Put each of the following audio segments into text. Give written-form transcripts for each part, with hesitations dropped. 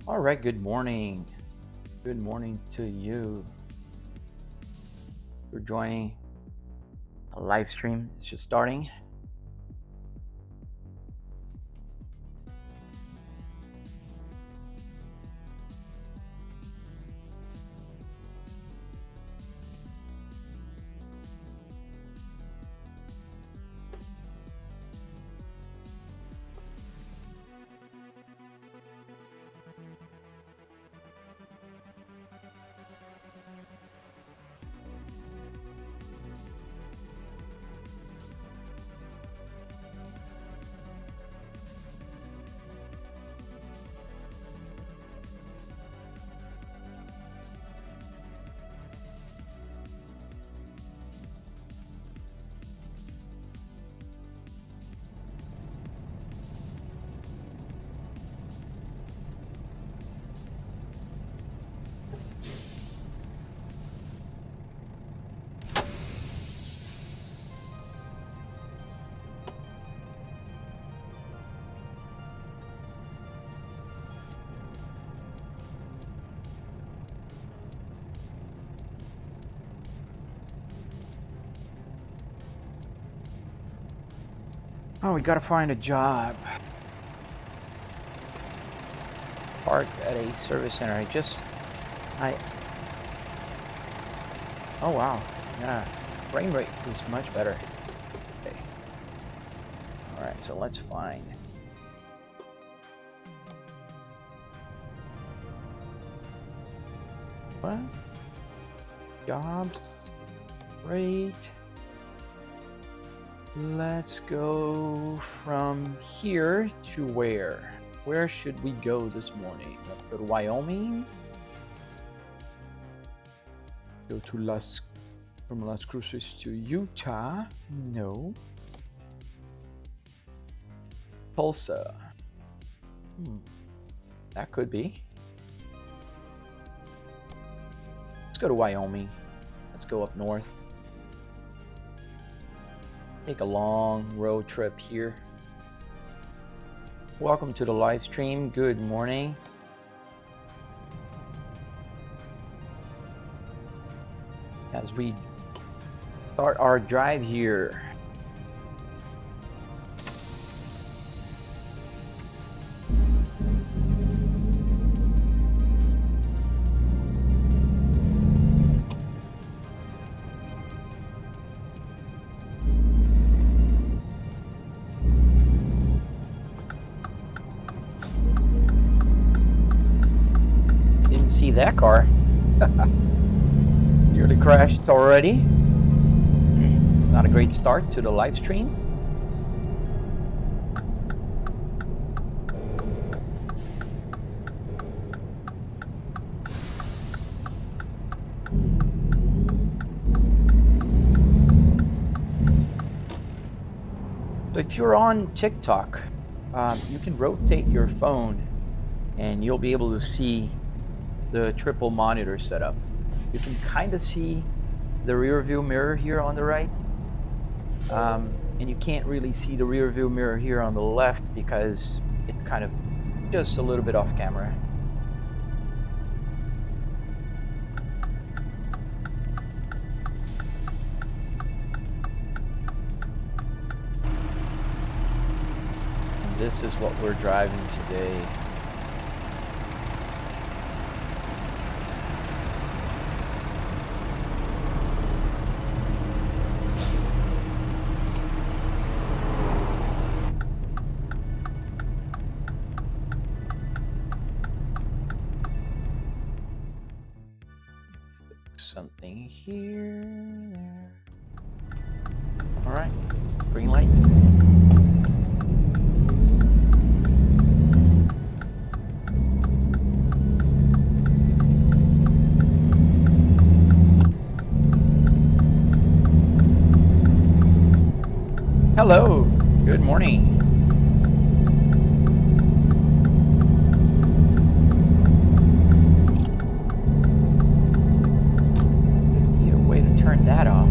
All right, good morning. Good morning to you. For joining a live stream. It's just starting. Oh, we gotta find a job. Park at a service center. Oh wow, yeah, frame rate is much better. Okay. All right, so let's find. What? Jobs, rate. Let's go from here to where? Where should we go this morning? Let's go to Wyoming. Go to from Las Cruces to Utah. No. Tulsa. That could be. Let's go to Wyoming. Let's go up north. Take a long road trip here. Welcome to the live stream. Good morning. As we start our drive here. That car nearly crashed already. Not a great start to the live stream. So if you're on TikTok, you can rotate your phone and you'll be able to see the triple monitor setup. You can kind of see the rear view mirror here on the right, and you can't really see the rear view mirror here on the left because it's kind of just a little bit off camera. And this is what we're driving today. Something here, there. All right, green light. Hello, good morning. That off.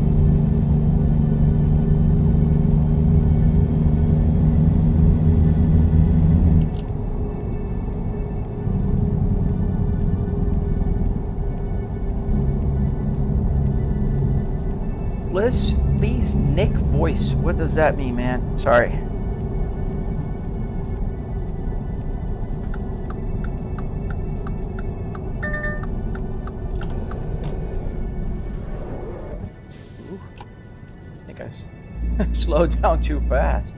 Bliss, please Nick voice. What does that mean, man? Sorry. Ooh, I think I slowed down too fast.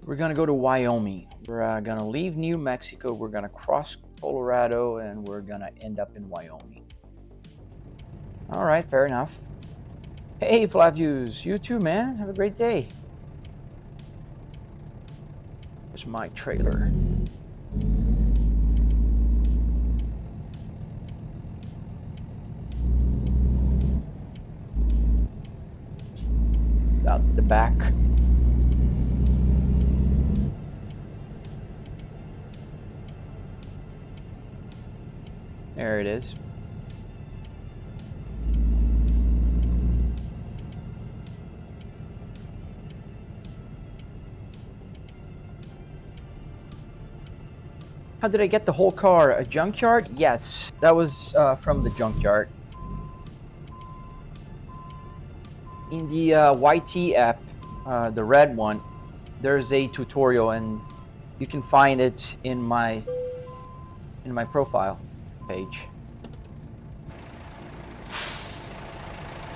We're gonna go to Wyoming. We're gonna leave New Mexico. We're gonna cross Colorado, and we're gonna end up in Wyoming. All right, fair enough. Hey, Flavius, you too, man. Have a great day. Here's my trailer. Out the back. There it is. How did I get the whole car? A junkyard? Yes, that was from the junkyard. In the YT app, the red one, there's a tutorial, and you can find it in my profile page.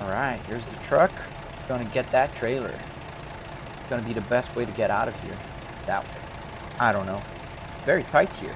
All right, here's the truck. Gonna get that trailer. It's gonna be the best way to get out of here. That way. I don't know. Very tight here.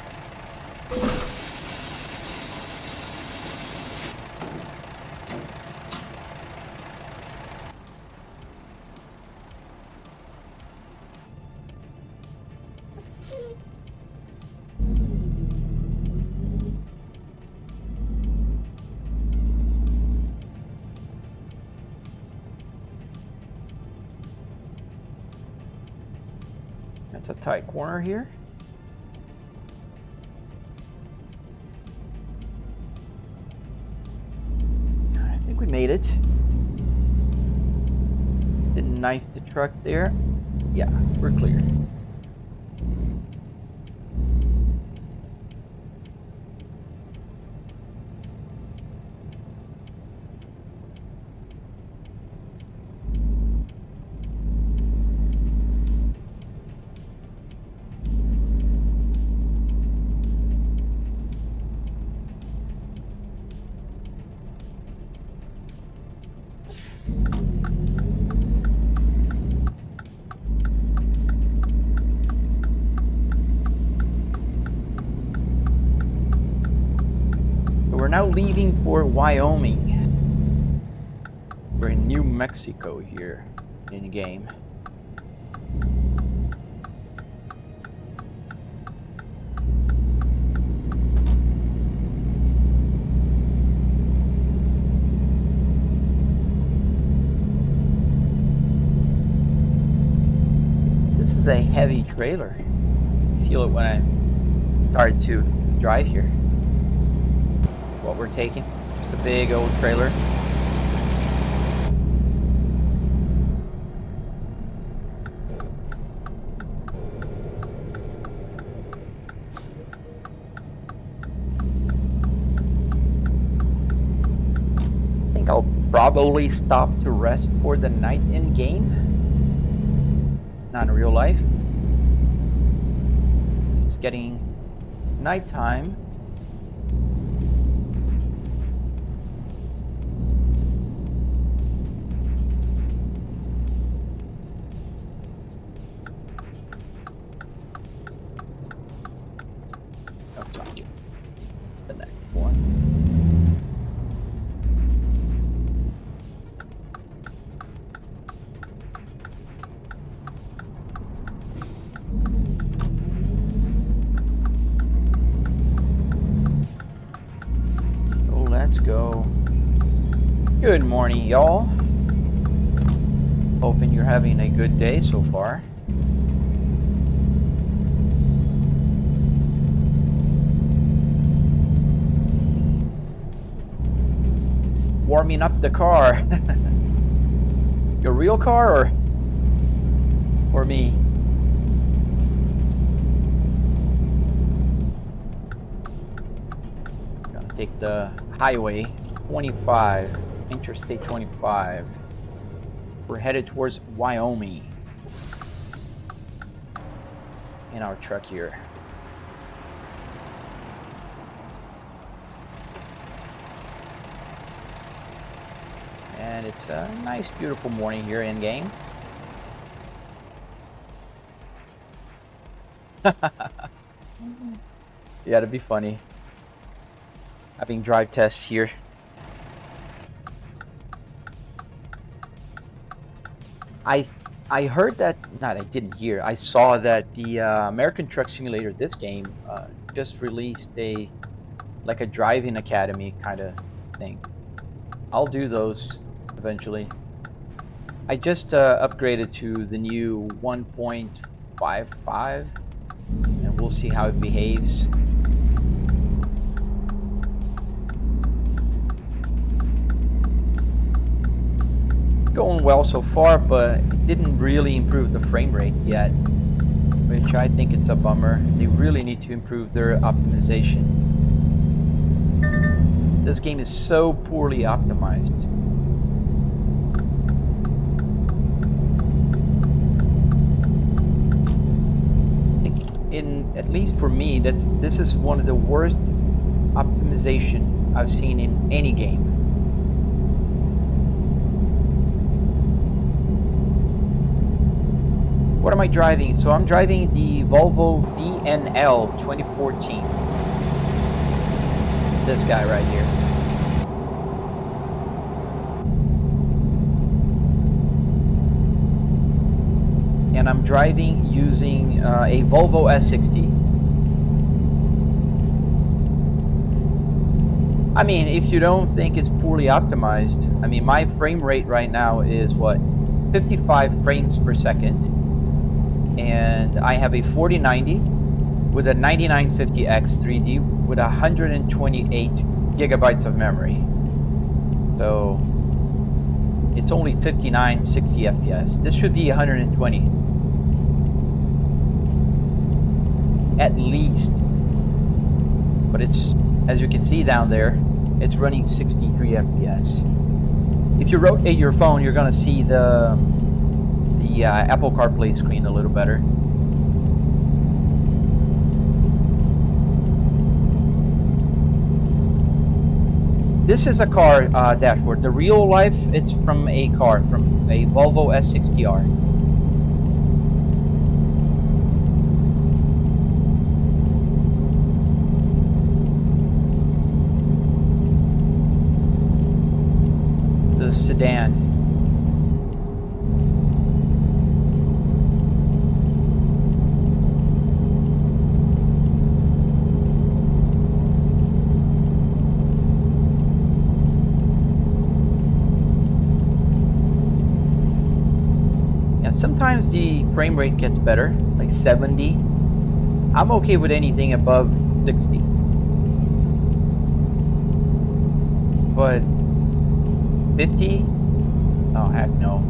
That's a tight corner here. I think we made it. Didn't knife the truck there. Yeah, we're clear. We're now leaving for Wyoming. We're in New Mexico here in the game. This is a heavy trailer. I feel it when I start to drive here. What we're taking, just a big old trailer. I think I'll probably stop to rest for the night in game, not in real life. It's getting nighttime. Good morning, y'all. Hoping you're having a good day so far. Warming up the car. Your real car or me? Gonna take the highway 25, Interstate 25. We're headed towards Wyoming in our truck here. And it's a nice, beautiful morning here in game. Yeah, it'd be funny having drive tests here. I heard that, I didn't hear, I saw that the American Truck Simulator, this game, just released a driving academy kind of thing. I'll do those eventually. I just upgraded to the new 1.55 and we'll see how it behaves. Going well so far, but it didn't really improve the frame rate yet, which I think it's a bummer. They really need to improve their optimization. This game is so poorly optimized. At least for me, this is one of the worst optimization I've seen in any game. What am I driving? So I'm driving the Volvo VNL 2014. This guy right here. And I'm driving using a Volvo S60. I mean, if you don't think it's poorly optimized, I mean, my frame rate right now is what? 55 frames per second. And I have a 4090 with a 9950X 3D with 128 gigabytes of memory. So it's only 59, 60 FPS. This should be 120. At least. But it's, as you can see down there, it's running 63 FPS. If you rotate your phone, you're gonna see the Apple CarPlay screen a little better. This is a car dashboard. The real life, it's from a car, from a Volvo S60R. The sedan. Sometimes the frame rate gets better, like 70. I'm okay with anything above 60. But 50? Oh, heck no.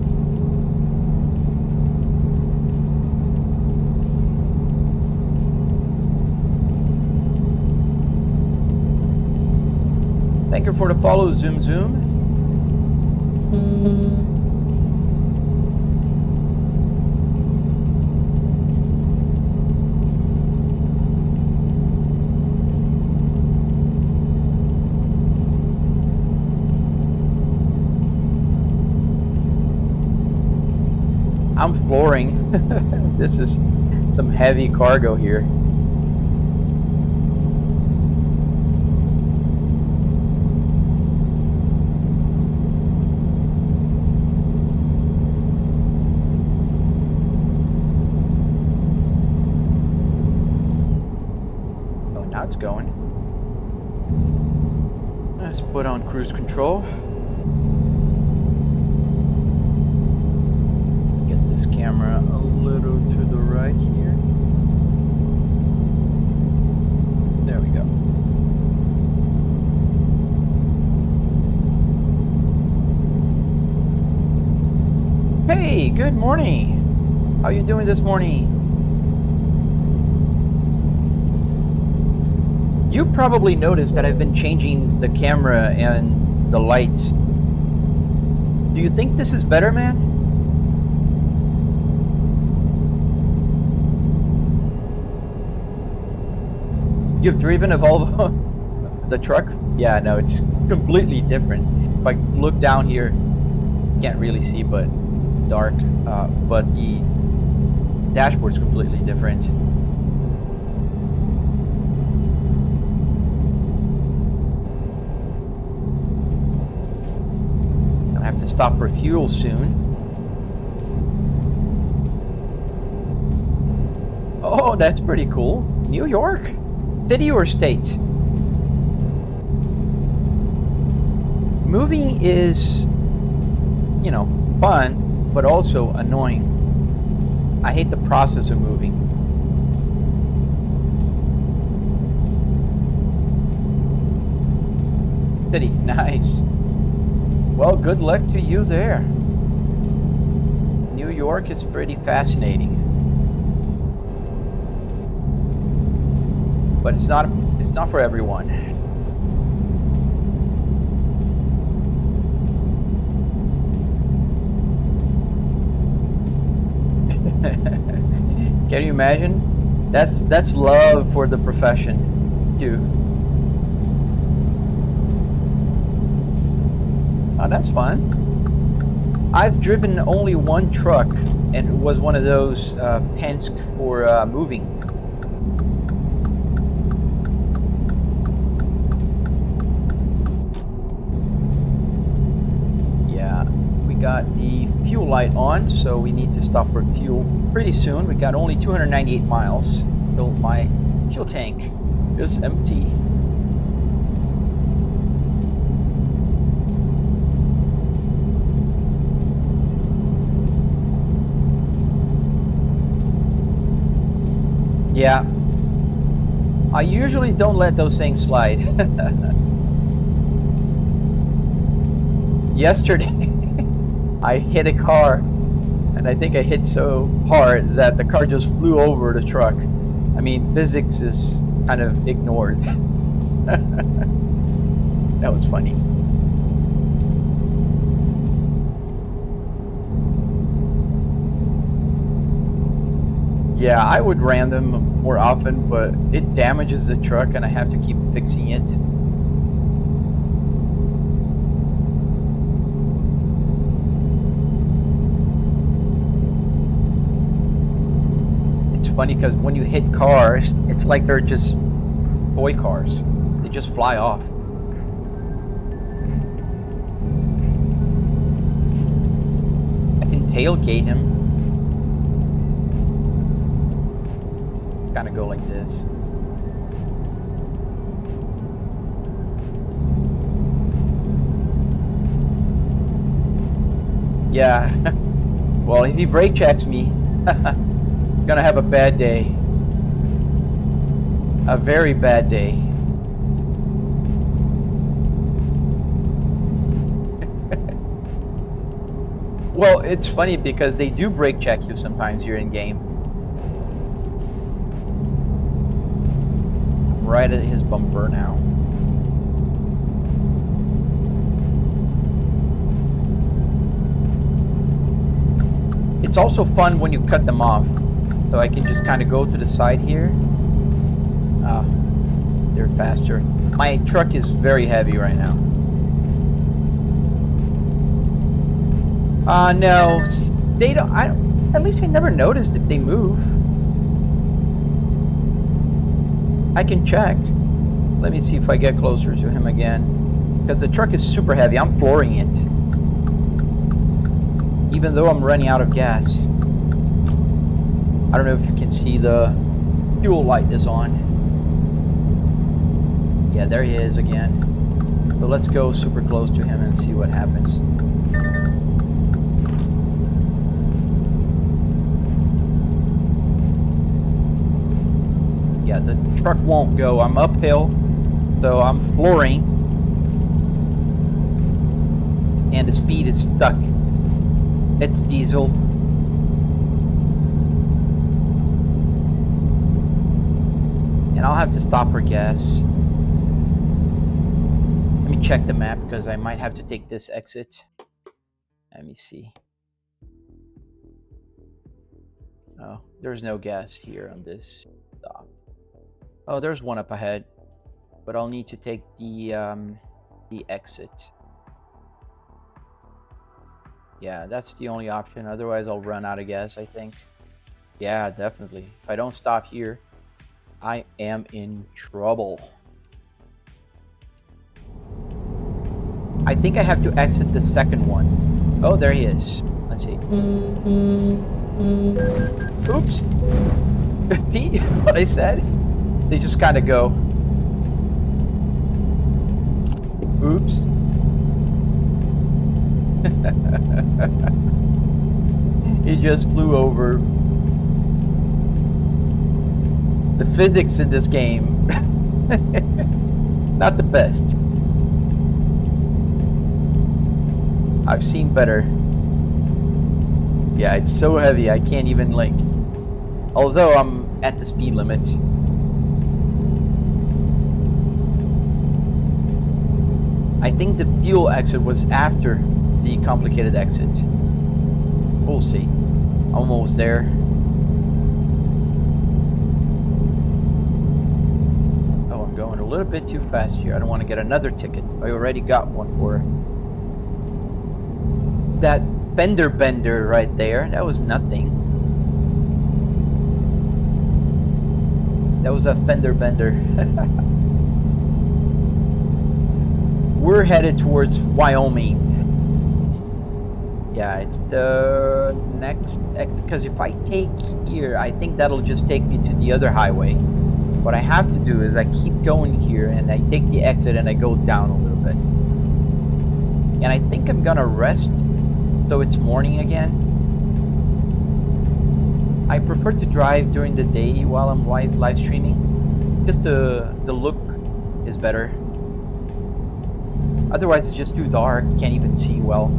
Thank you for the follow, Zoom Zoom. I'm flooring. This is some heavy cargo here. Oh, now it's going. Let's put on cruise control. camera a little to the right here. There we go. Hey, good morning. How you doing this morning? You probably noticed that I've been changing the camera and the lights. Do you think this is better, man? You've driven a Volvo, the truck? Yeah, no, it's completely different. If I look down here, can't really see, but dark. But the dashboard is completely different. I have to stop for fuel soon. Oh, that's pretty cool. New York? City or state? Moving is, you know, fun, but also annoying. I hate the process of moving. City, nice. Well, good luck to you there. New York is pretty fascinating. But it's not for everyone. Can you imagine? That's love for the profession, too. Oh, that's fun. I've driven only one truck, and it was one of those Penske for moving. Got the fuel light on, so we need to stop for fuel pretty soon. We got only 298 miles till my fuel tank is empty. Yeah, I usually don't let those things slide. Yesterday I hit a car, and I think I hit so hard that the car just flew over the truck. I mean, physics is kind of ignored. That was funny. Yeah, I would ram them more often, but it damages the truck and I have to keep fixing it. Funny because when you hit cars, it's like they're just toy cars. They just fly off. I can tailgate him. Kind of go like this. Yeah. Well, if he brake checks me, gonna have a bad day. A very bad day. Well, it's funny because they do brake check you sometimes here in game. Right at his bumper now. It's also fun when you cut them off. So I can just kind of go to the side here. They're faster. My truck is very heavy right now. No, they don't. At least I never noticed if they move. I can check. Let me see if I get closer to him again. Because the truck is super heavy. I'm flooring it. Even though I'm running out of gas. I don't know if you can see the fuel light is on. Yeah, there he is again. So let's go super close to him and see what happens. Yeah, the truck won't go. I'm uphill, so I'm flooring, and the speed is stuck. It's diesel. And I'll have to stop for gas. Let me check the map because I might have to take this exit. Let me see. Oh, there's no gas here on this stop. Oh, there's one up ahead, but I'll need to take the exit. Yeah, that's the only option. Otherwise, I'll run out of gas, I think. Yeah, definitely. If I don't stop here, I am in trouble. I think I have to exit the second one. Oh, there he is. Let's see. Oops. See what I said? They just kind of go. Oops. He just flew over. The physics in this game, not the best. I've seen better. Yeah, it's so heavy I can't even like, although I'm at the speed limit. I think the fuel exit was after the complicated exit. We'll see. Almost there. Oh, I'm going a little bit too fast here. I don't want to get another ticket. I already got one for that fender bender right there. That was nothing. That was a fender bender. We're headed towards Wyoming. Yeah, it's the next exit, because if I take here, I think that'll just take me to the other highway. What I have to do is I keep going here and I take the exit and I go down a little bit. And I think I'm gonna rest so it's morning again. I prefer to drive during the day while I'm live streaming. Just the look is better. Otherwise it's just too dark, you can't even see well.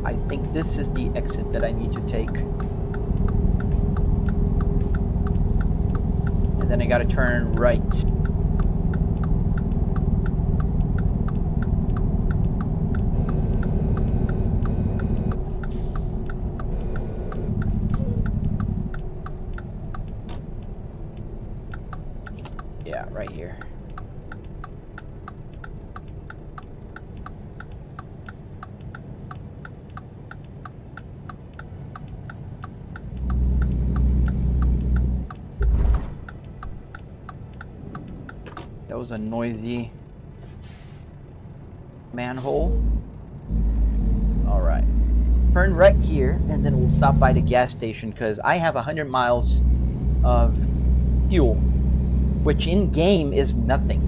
I think this is the exit that I need to take. And then I gotta turn right. Yeah, right here. That was a noisy manhole. All right, turn right here and then we'll stop by the gas station because I have 100 miles of fuel, which in game is nothing,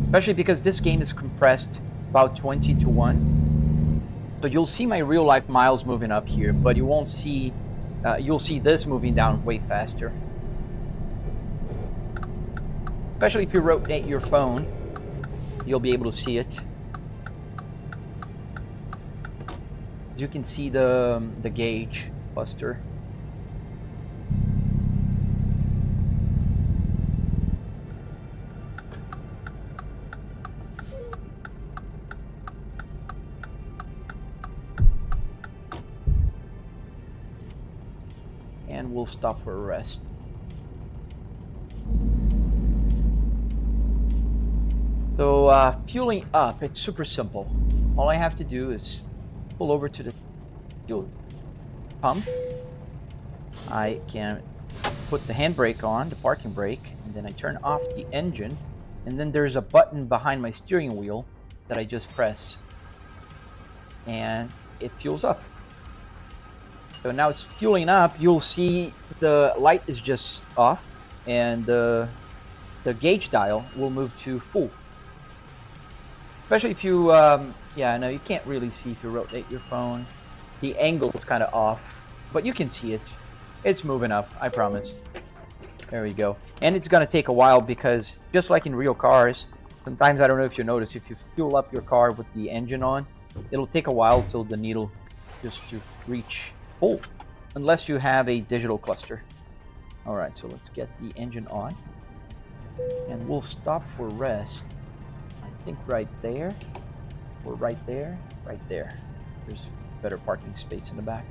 especially because this game is compressed about 20:1. So you'll see my real life miles moving up here, but you won't see, you'll see this moving down way faster. Especially if you rotate your phone, you'll be able to see it. You can see the gauge cluster. And we'll stop for a rest. So fueling up, it's super simple. All I have to do is pull over to the fuel pump. I can put the handbrake on, the parking brake, and then I turn off the engine. And then there's a button behind my steering wheel that I just press. And it fuels up. So now it's fueling up. You'll see the light is just off and the gauge dial will move to full. Especially if you, yeah, no, you can't really see if you rotate your phone. The angle is kind of off, but you can see it. It's moving up, I promise. There we go. And it's going to take a while because just like in real cars, sometimes, I don't know if you notice, if you fuel up your car with the engine on, it'll take a while till the needle just to reach full, unless you have a digital cluster. All right, so let's get the engine on. And we'll stop for rest, I think right there, or right there, right there. There's better parking space in the back.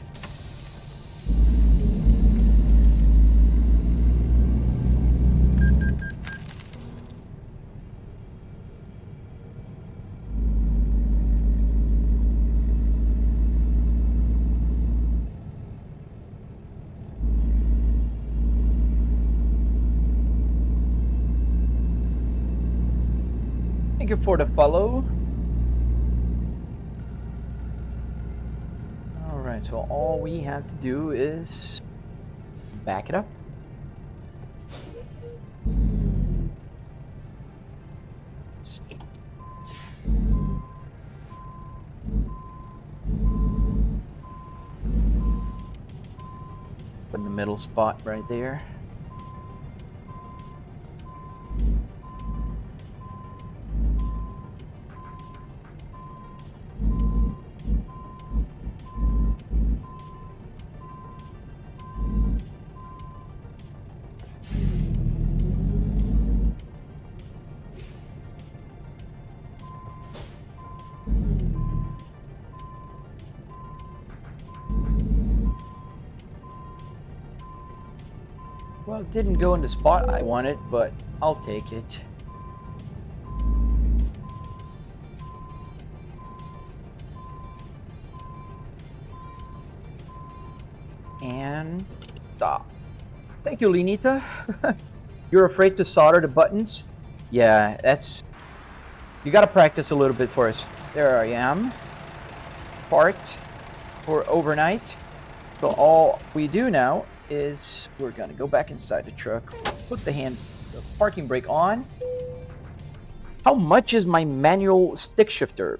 Thank you for the follow. All right, so all we have to do is back it up. Put in the middle spot right there. Well, it didn't go in the spot I wanted, but I'll take it. And stop. Thank you, Lenita. You're afraid to solder the buttons? Yeah, that's... You gotta practice a little bit for us. There I am. Parked for overnight. So all we do now is we're gonna go back inside the truck, put the parking brake on. How much is my manual stick shifter?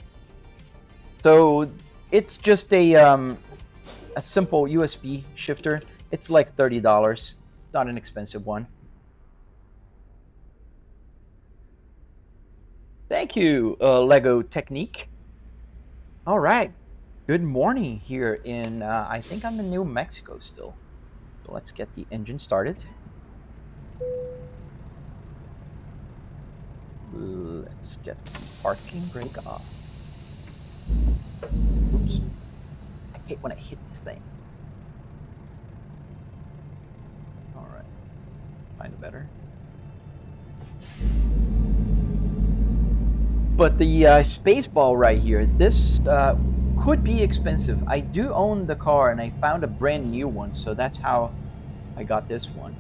So it's just a simple USB shifter. It's like $30. It's not an expensive one. Thank you, Lego Technique. All right, good morning here in I think I'm in New Mexico still. So let's get the engine started. Let's get the parking brake off. Oops. I hate when I hit this thing. All right. Find it better. But the space ball right here, this could be expensive. I do own the car and I found a brand new one, so that's how I got this one.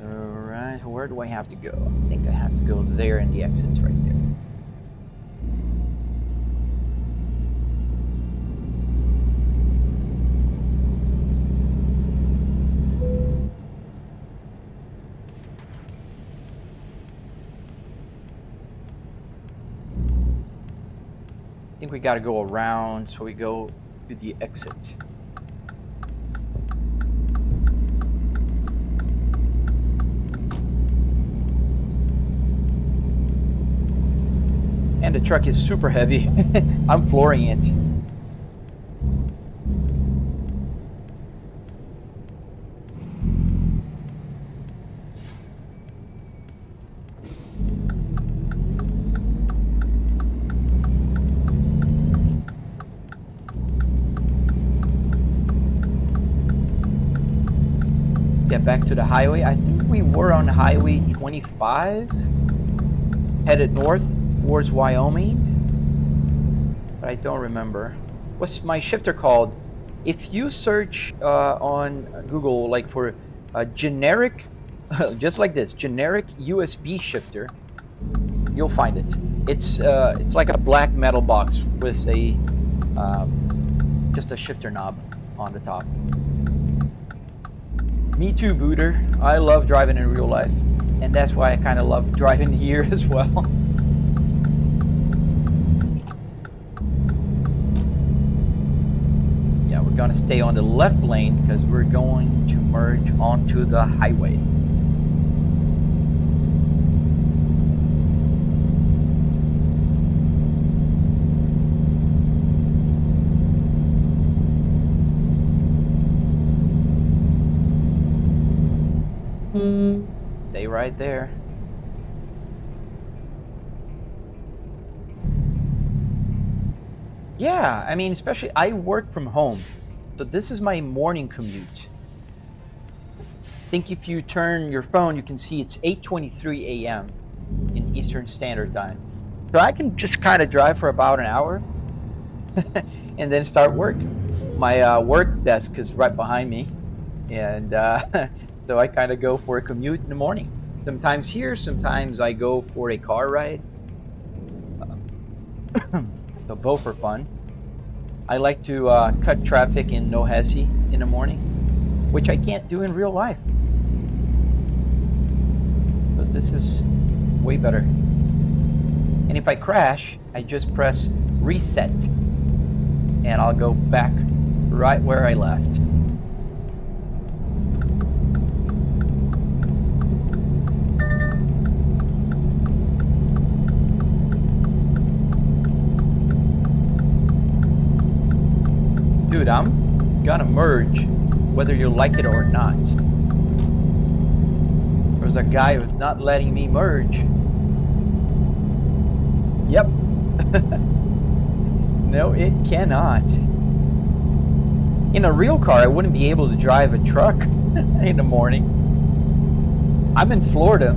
Alright, where do I have to go? I think I have to go there, and the exit's right there. I think we got to go around, so we go to the exit. And the truck is super heavy. I'm flooring it. Get back to the highway. I think we were on Highway 25, headed north towards Wyoming, but I don't remember. What's my shifter called? If you search on Google, like for a generic, just like this, generic USB shifter, you'll find it. It's like a black metal box with a just a shifter knob on the top. Me too, Booter. I love driving in real life, and that's why I kind of love driving here as well. We're going to stay on the left lane because we're going to merge onto the highway. Stay right there. Yeah, I mean, especially I work from home, so this is my morning commute. I think if you turn your phone, you can see it's 8:23 a.m. in Eastern Standard Time. So I can just kind of drive for about an hour and then start work. My work desk is right behind me, and so I kind of go for a commute in the morning. Sometimes here, sometimes I go for a car ride. So both are fun. I like to cut traffic in Nohesi in the morning, which I can't do in real life. So this is way better. And if I crash, I just press reset, and I'll go back right where I left. Dude, I'm gonna merge whether you like it or not. There's a guy who's not letting me merge. Yep. No, it cannot. In a real car, I wouldn't be able to drive a truck in the morning. I'm in Florida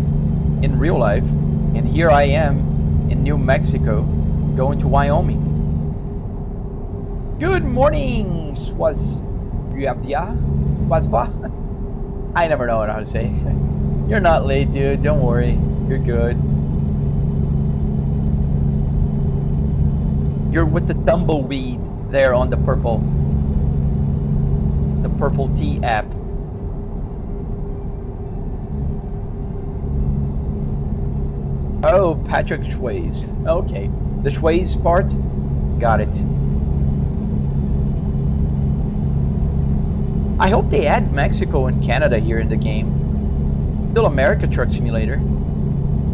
in real life, and here I am in New Mexico going to Wyoming. Good morning, Swazba. I never know how to say. You're not late, dude. Don't worry. You're good. You're with the tumbleweed there on the purple T app. Oh, Patrick Schways. Okay. The Schways part? Got it. I hope they add Mexico and Canada here in the game. Still America Truck Simulator,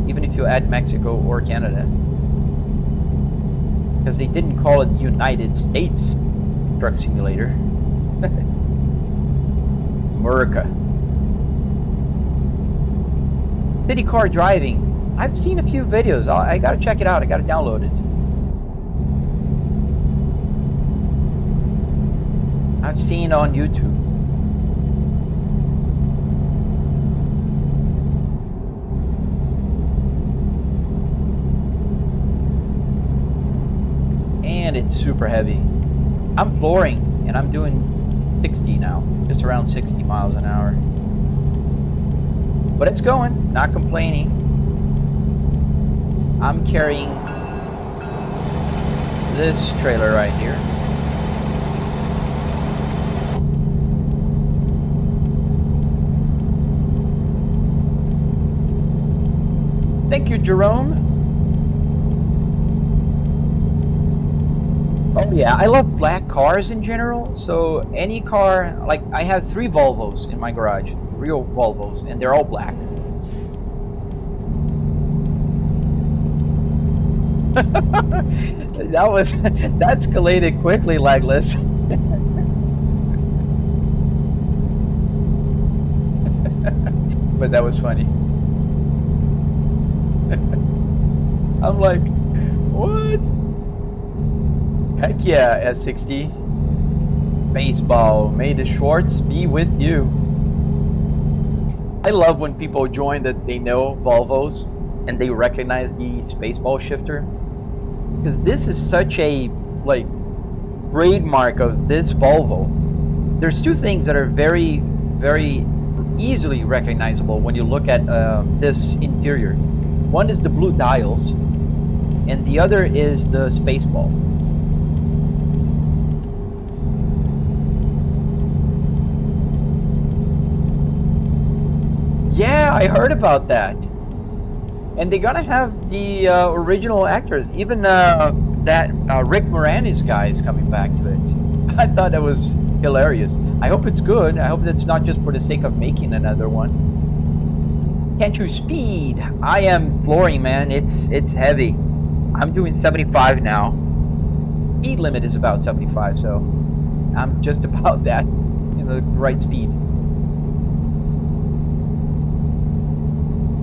even if you add Mexico or Canada. Because they didn't call it United States Truck Simulator. America. City car driving. I've seen a few videos. I gotta check it out. I gotta download it. I've seen on YouTube. And it's super heavy. I'm flooring, and I'm doing 60 now, just around 60 miles an hour. But it's going, not complaining. I'm carrying this trailer right here. Thank you, Jerome. Oh yeah, I love black cars in general. So any car, like I have 3 Volvos in my garage, real Volvos, and they're all black. that escalated quickly, Legless. But that was funny. I'm like, what? Heck yeah, S60. Baseball, may the Schwartz be with you. I love when people join that they know Volvos and they recognize the Spaceball shifter. Because this is such a, like, trademark of this Volvo. There's 2 things that are very, very easily recognizable when you look at this interior. One is the blue dials, and the other is the Spaceball. Yeah, I heard about that. And they're gonna have the original actors. Even that Rick Moranis guy is coming back to it. I thought that was hilarious. I hope it's good. I hope that's not just for the sake of making another one. Can't you speed? I am flooring, man. It's heavy. I'm doing 75 now. Speed limit is about 75, so I'm just about that in the right speed.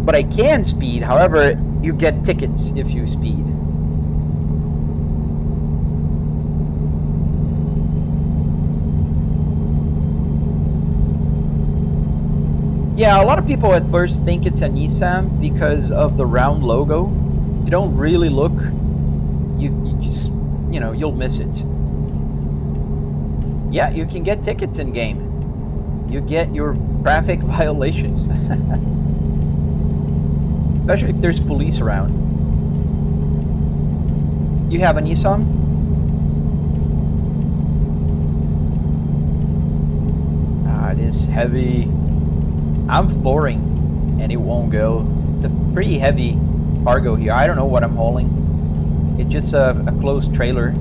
But I can speed. However, you get tickets if you speed. Yeah, a lot of people at first think it's a Nissan because of the round logo. If you don't really look, you just, you know, you'll miss it. Yeah, you can get tickets in game. You get your traffic violations. Especially if there's police around. You have a Nissan? Ah, it is heavy. I'm flooring and it won't go. It's a pretty heavy cargo here. I don't know what I'm hauling. It's just a closed trailer.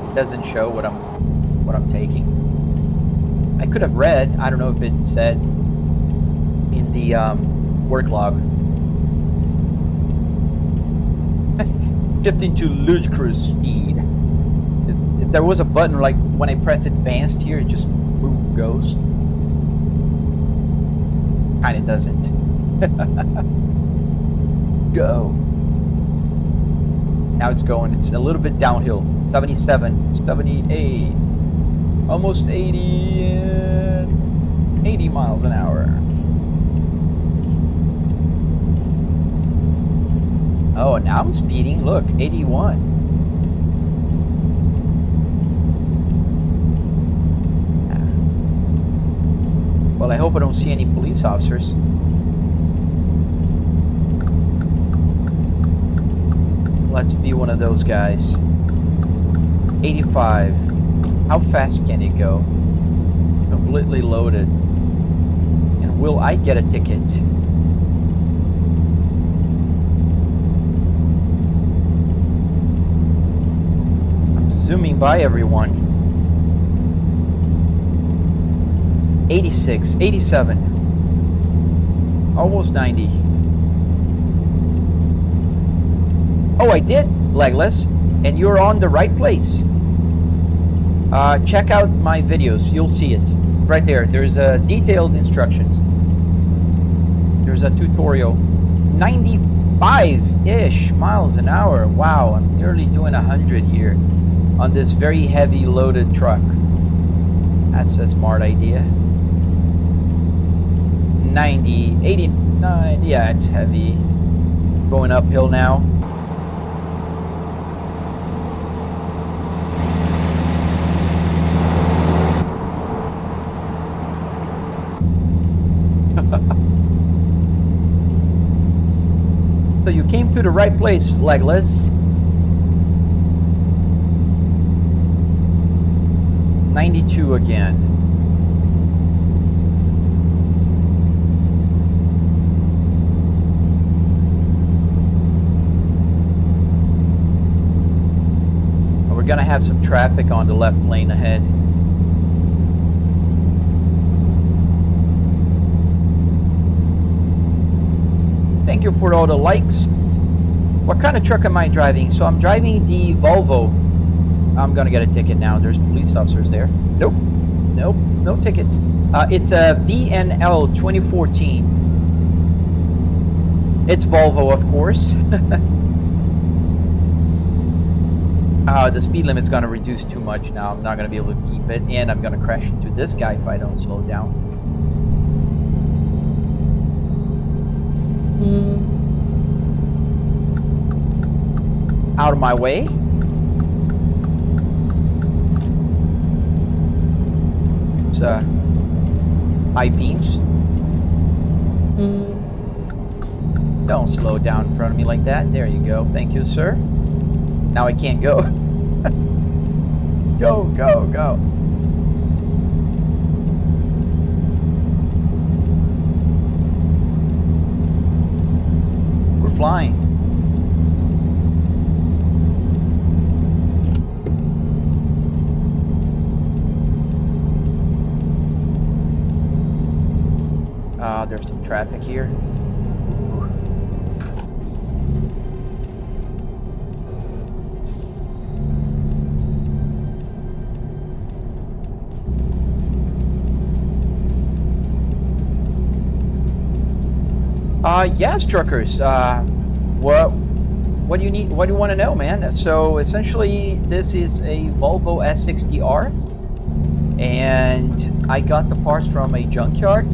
It doesn't show what I'm taking. I could have read, I don't know if it said in the work log. Shifting to ludicrous speed. If there was a button, like when I press advanced here, it just boom goes. Kind of doesn't. Go. Now it's going. It's a little bit downhill. 77, 78, almost 80, 80 miles an hour. Oh, now I'm speeding. Look, 81. Well, I hope I don't see any police officers. Let's be one of those guys. 85. How fast can it go? Completely loaded. And will I get a ticket? I'm zooming by everyone. 86, 87, almost 90. Oh, I did, Legless, and you're on the right place. Check out my videos, you'll see it. Right there, there's detailed instructions. There's a tutorial. 95-ish miles an hour. Wow, I'm nearly doing 100 here on this very heavy loaded truck. That's a smart idea. 90, 89, yeah, it's heavy. Going uphill now. So you came to the right place, Legless. 92 again. We're gonna have some traffic on the left lane ahead. Thank you for all the likes. What kind of truck am I driving? So I'm driving the Volvo. I'm gonna get a ticket now. There's police officers there. Nope, nope, no tickets. It's a VNL 2014. It's Volvo, of course. The speed limit's gonna reduce too much now. I'm not gonna be able to keep it, and I'm gonna crash into this guy if I don't slow down. Out of my way. It's high beams. Don't slow down in front of me like that. There you go. Thank you, sir. Now I can't go. Go, go, go. We're flying. There's some traffic here. Yes, truckers. What do you need? What do you want to know, man? So essentially, this is a Volvo S60R, and I got the parts from a junkyard.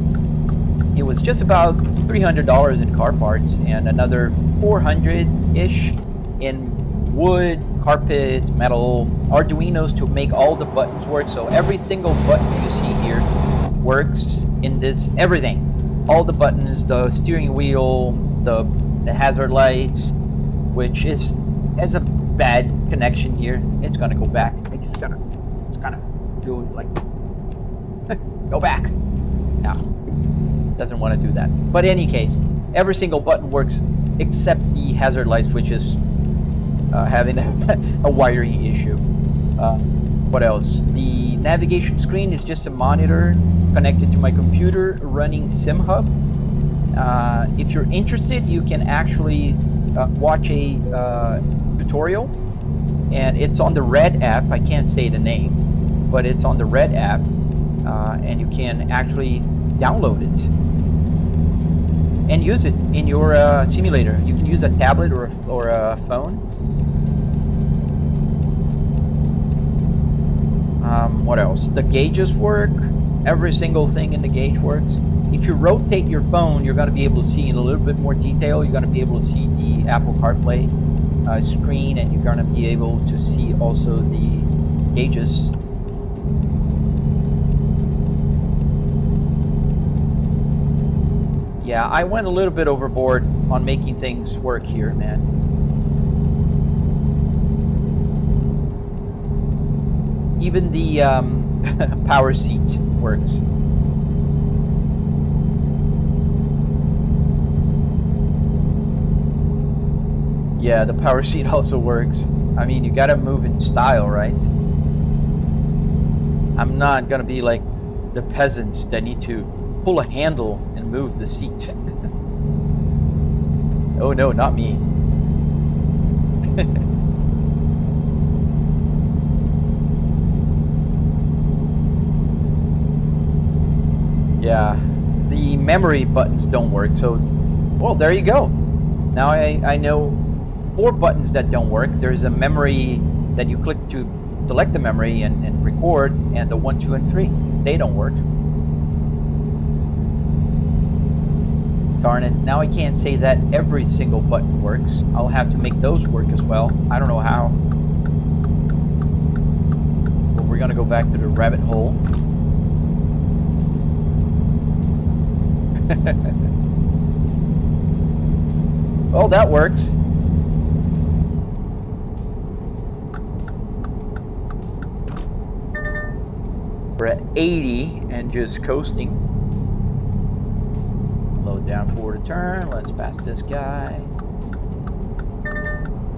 It was just about $300 in car parts and another 400-ish in wood, carpet, metal, Arduinos to make all the buttons work. So every single button you see here works in this, everything. All the buttons, the steering wheel, the hazard lights, which is has a bad connection here. It's gonna go back. It's gonna do like go back. No, doesn't want to do that. But in any case, every single button works except the hazard lights, which is having a wiring issue. What else? The navigation screen is just a monitor connected to my computer running SimHub. If you're interested, you can actually watch a tutorial, and it's on the Red app. I can't say the name, but it's on the Red app, and you can actually download it and use it in your simulator. You can use a tablet or a phone. What else? The gauges work. Every single thing in the gauge works. If you rotate your phone, you're going to be able to see in a little bit more detail. You're going to be able to see the Apple CarPlay screen, and you're going to be able to see also the gauges. Yeah, I went a little bit overboard on making things work here, man. Even the power seat works. Yeah, the power seat also works. I mean, you gotta move in style, right? I'm not gonna be like the peasants that need to pull a handle and move the seat. Oh no, not me. Yeah, the memory buttons don't work, so, well, there you go. Now I know 4 buttons that don't work. There's a memory that you click to select the memory and record, and the 1, 2, and 3, they don't work. Darn it, now I can't say that every single button works. I'll have to make those work as well. I don't know how. But we're gonna go back to the rabbit hole. Well, that works. We're at 80 and just coasting. Load down for the turn. Let's pass this guy.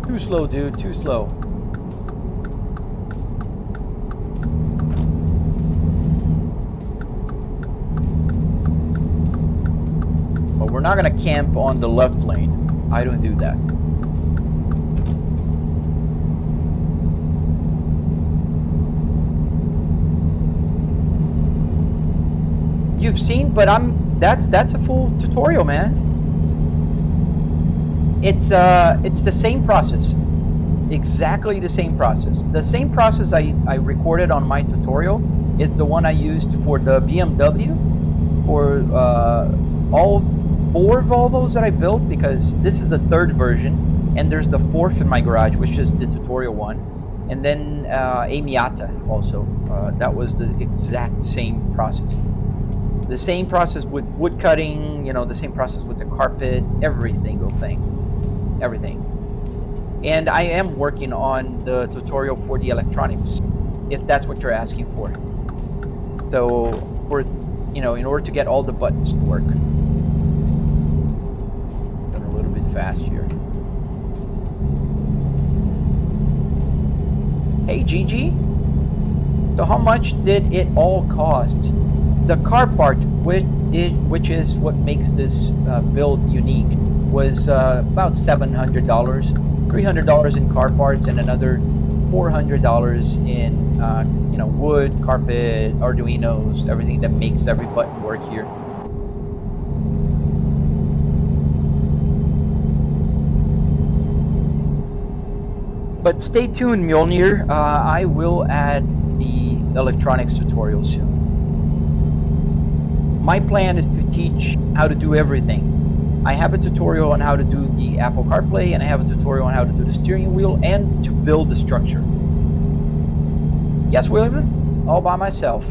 Too slow, dude. Too slow. But we're not going to camp on the left lane. I don't do that. You've seen, but that's a full tutorial, man. It's the same process. Exactly the same process. The same process I recorded on my tutorial is the one I used for the BMW, for all 4 Volvos that I built, because this is the 3rd version, and there's the 4th in my garage, which is the tutorial one, and then a Miata also. That was the exact same process. The same process with wood cutting, the same process with the carpet, every single thing. Everything. And I am working on the tutorial for the electronics, if that's what you're asking for. So, in order to get all the buttons to work. Going a little bit fast here. Hey, Gigi. So how much did it all cost? The car part, which is what makes this build unique, was about $700, $300 in car parts, and another $400 in wood, carpet, Arduinos, everything that makes every button work here. But stay tuned, Mjolnir. I will add the electronics tutorial soon. My plan is to teach how to do everything. I have a tutorial on how to do the Apple CarPlay, and I have a tutorial on how to do the steering wheel and to build the structure. Yes, William, all by myself.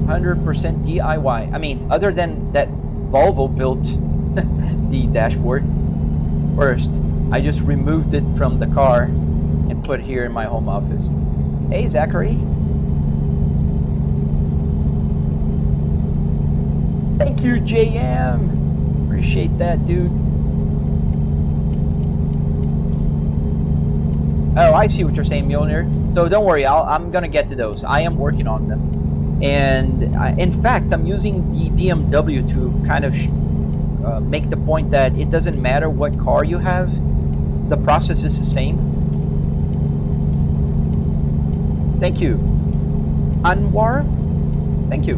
100% DIY. I mean, other than that Volvo built the dashboard. First, I just removed it from the car and put it here in my home office. Hey, Zachary. Thank you, JM. Appreciate that, dude. Oh, I see what you're saying, Mjolnir. So don't worry, I'm going to get to those. I am working on them. And in fact, I'm using the BMW to kind of make the point that it doesn't matter what car you have. The process is the same. Thank you. Anwar, thank you.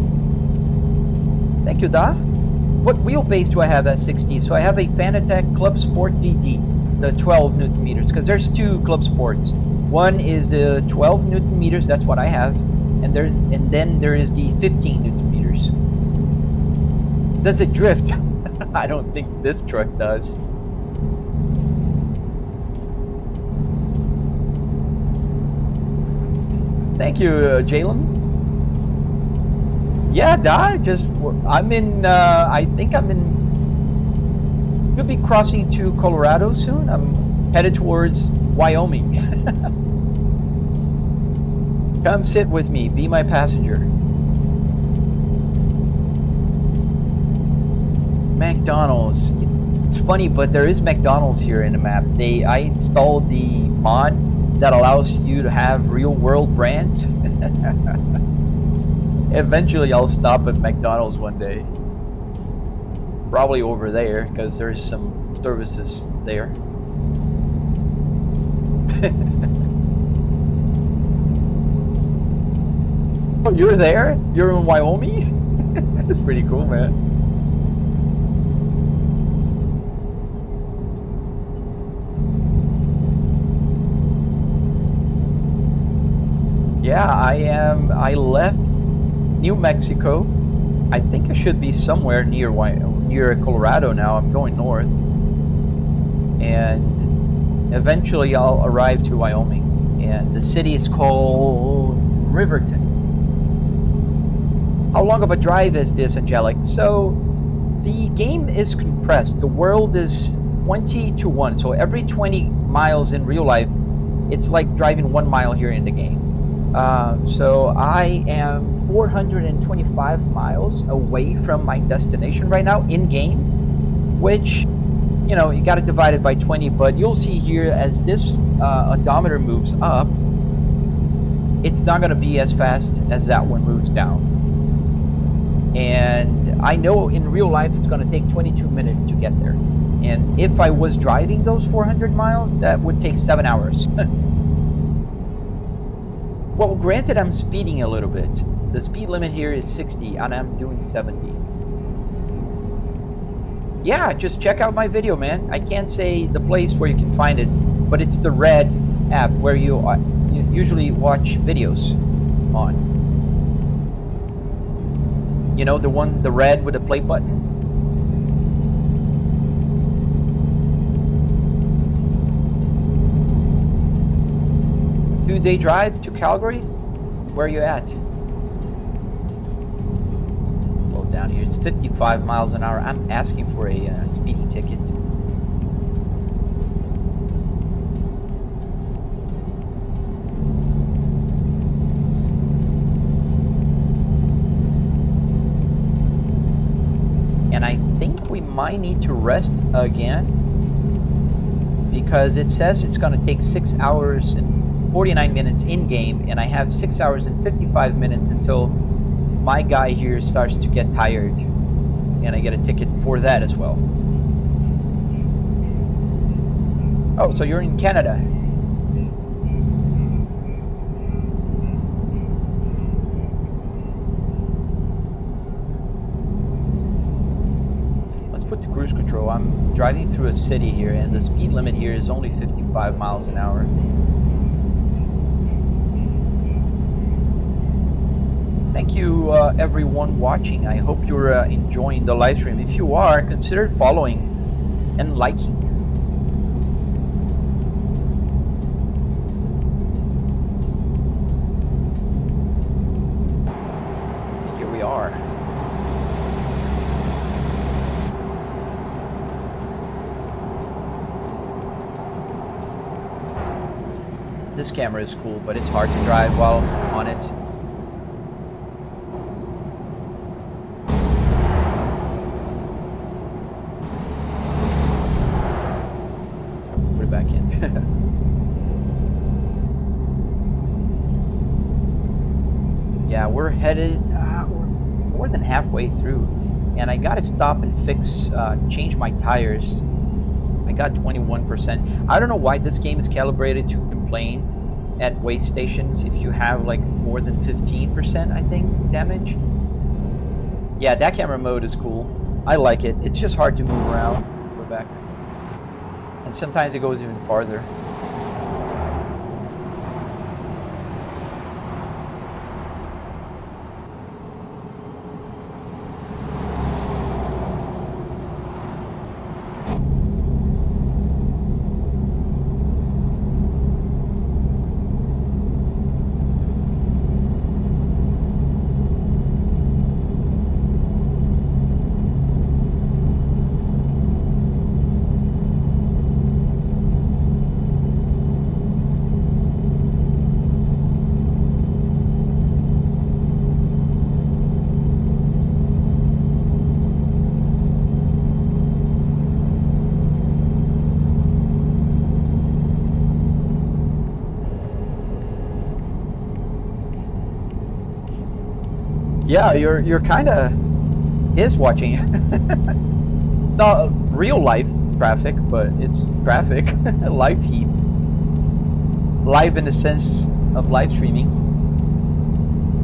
Thank you, Da. What wheelbase do I have at 60? So I have a Fanatec Club Sport DD, the 12 Newton meters, because there's two Club Sports. One is the 12 Newton meters, that's what I have, and then there is the 15 Newton meters. Does it drift? I don't think this truck does. Thank you, Jalen. Yeah, I'm in, I think I'm in, should be crossing to Colorado soon. I'm headed towards Wyoming. Come sit with me, be my passenger. McDonald's. It's funny, but there is McDonald's here in the map. I installed the mod that allows you to have real world brands. Eventually I'll stop at McDonald's one day. Probably over there, because there's some services there. Oh, you're there? You're in Wyoming? That's pretty cool, man. Yeah, I left New Mexico. I think I should be somewhere near Colorado now. I'm going north. And eventually I'll arrive to Wyoming. And the city is called Riverton. How long of a drive is this, Angelic? So the game is compressed. The world is 20-1. So every 20 miles in real life, it's like driving 1 mile here in the game. So I am 425 miles away from my destination right now in game, which, you know, you got to divide it by 20, but you'll see here as this odometer moves up, it's not going to be as fast as that one moves down. And I know in real life it's going to take 22 minutes to get there. And if I was driving those 400 miles, that would take 7 hours. Well, granted, I'm speeding a little bit. The speed limit here is 60, and I'm doing 70. Yeah, just check out my video, man. I can't say the place where you can find it, but it's the Red app where you usually watch videos on. You know, the one, the red with the play button? Two-day drive to Calgary? Where are you at? Slow down here. It's 55 miles an hour. I'm asking for a speeding ticket. And I think we might need to rest again, because it says it's going to take 6 hours and 49 minutes in game, and I have 6 hours and 55 minutes until my guy here starts to get tired, and I get a ticket for that as well. Oh, so you're in Canada. Let's put the cruise control. I'm driving through a city here, and the speed limit here is only 55 miles an hour. Thank you, everyone watching. I hope you're enjoying the live stream. If you are, consider following and liking. Here we are. This camera is cool, but it's hard to drive while on it. Yeah, we're headed we're more than halfway through, and I gotta stop and change my tires. I got 21%. I don't know why this game is calibrated to complain at weigh stations if you have like more than 15%, I think, damage. Yeah, that camera mode is cool. I like it. It's just hard to move around. We're back. And sometimes it goes even farther. Yeah, you're kind of watching. Not real life traffic, but it's traffic. Live feed. Live in the sense of live streaming.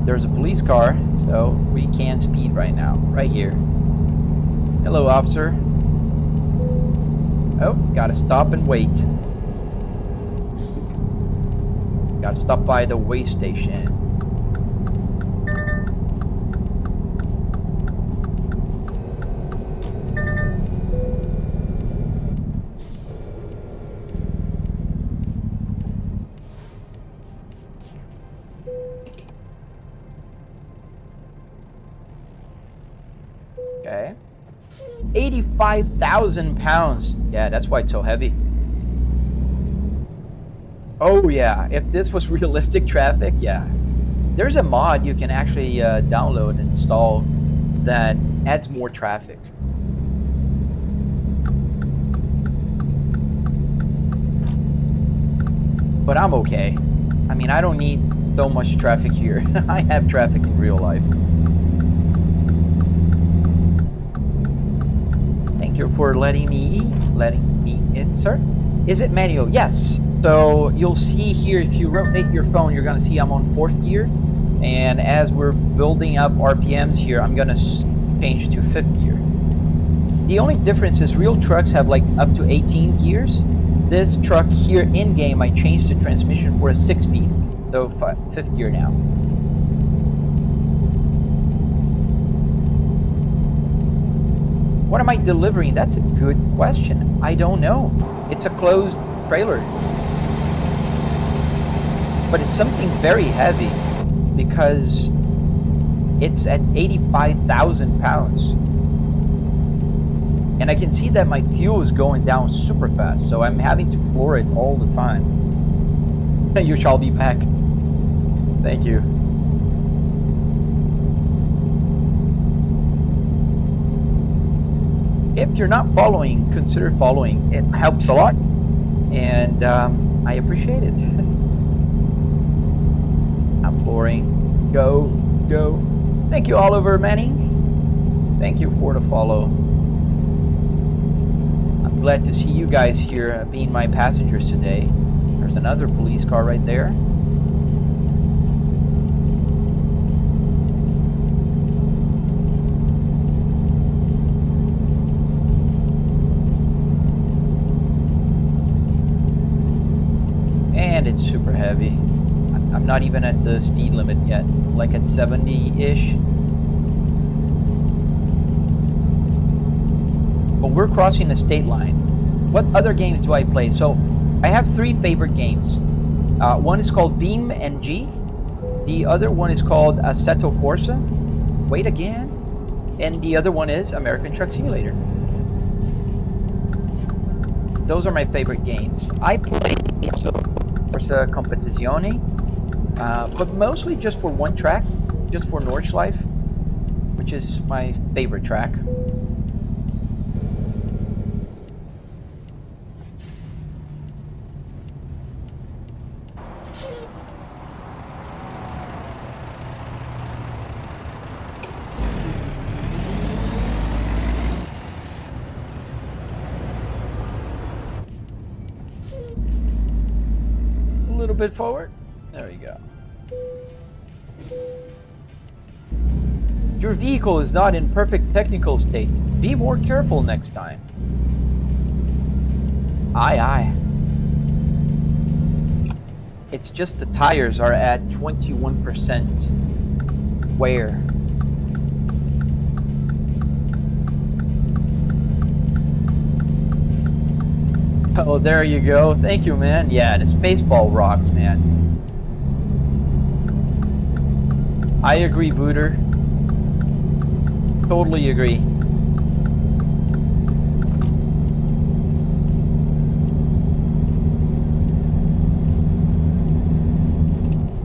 There's a police car, so we can speed right now, right here. Hello, officer. Oh, gotta stop and wait. Gotta stop by the weigh station. Okay. 85,000 pounds. Yeah, that's why it's so heavy. Oh yeah, if this was realistic traffic, yeah. There's a mod you can actually download and install that adds more traffic. But I'm okay. I mean, I don't need so much traffic here. I have traffic in real life. Thank you for letting me in, sir. Is it manual? Yes. So you'll see here, if you rotate your phone, you're gonna see I'm on 4th gear. And as we're building up RPMs here, I'm gonna change to 5th gear. The only difference is real trucks have like up to 18 gears. This truck here in game, I changed the transmission for a 6-speed. So 5th gear now. What am I delivering? That's a good question. I don't know. It's a closed trailer. But it's something very heavy because it's at 85,000 pounds. And I can see that my fuel is going down super fast, so I'm having to floor it all the time. You shall be back. Thank you. If you're not following, consider following. It helps a lot, and I appreciate it. I'm flooring. Go, go. Thank you, Oliver Manning. Thank you for the follow. I'm glad to see you guys here being my passengers today. There's another police car right there. And it's super heavy. I'm not even at the speed limit yet, like at 70-ish. But we're crossing the state line. What other games do I play? So I have 3 favorite games. One is called Beam NG. The other one is called Assetto Corsa. Wait again. And the other one is American Truck Simulator. Those are my favorite games. I play Corsa Competizione, but mostly just for one track, just for Nordschleife, which is my favorite track. A little bit forward. There we go. Your vehicle is not in perfect technical state. Be more careful next time. Aye, aye. It's just the tires are at 21% wear. Oh, there you go. Thank you, man. Yeah, the Spaceball rocks, man. I agree, Booter. Totally agree.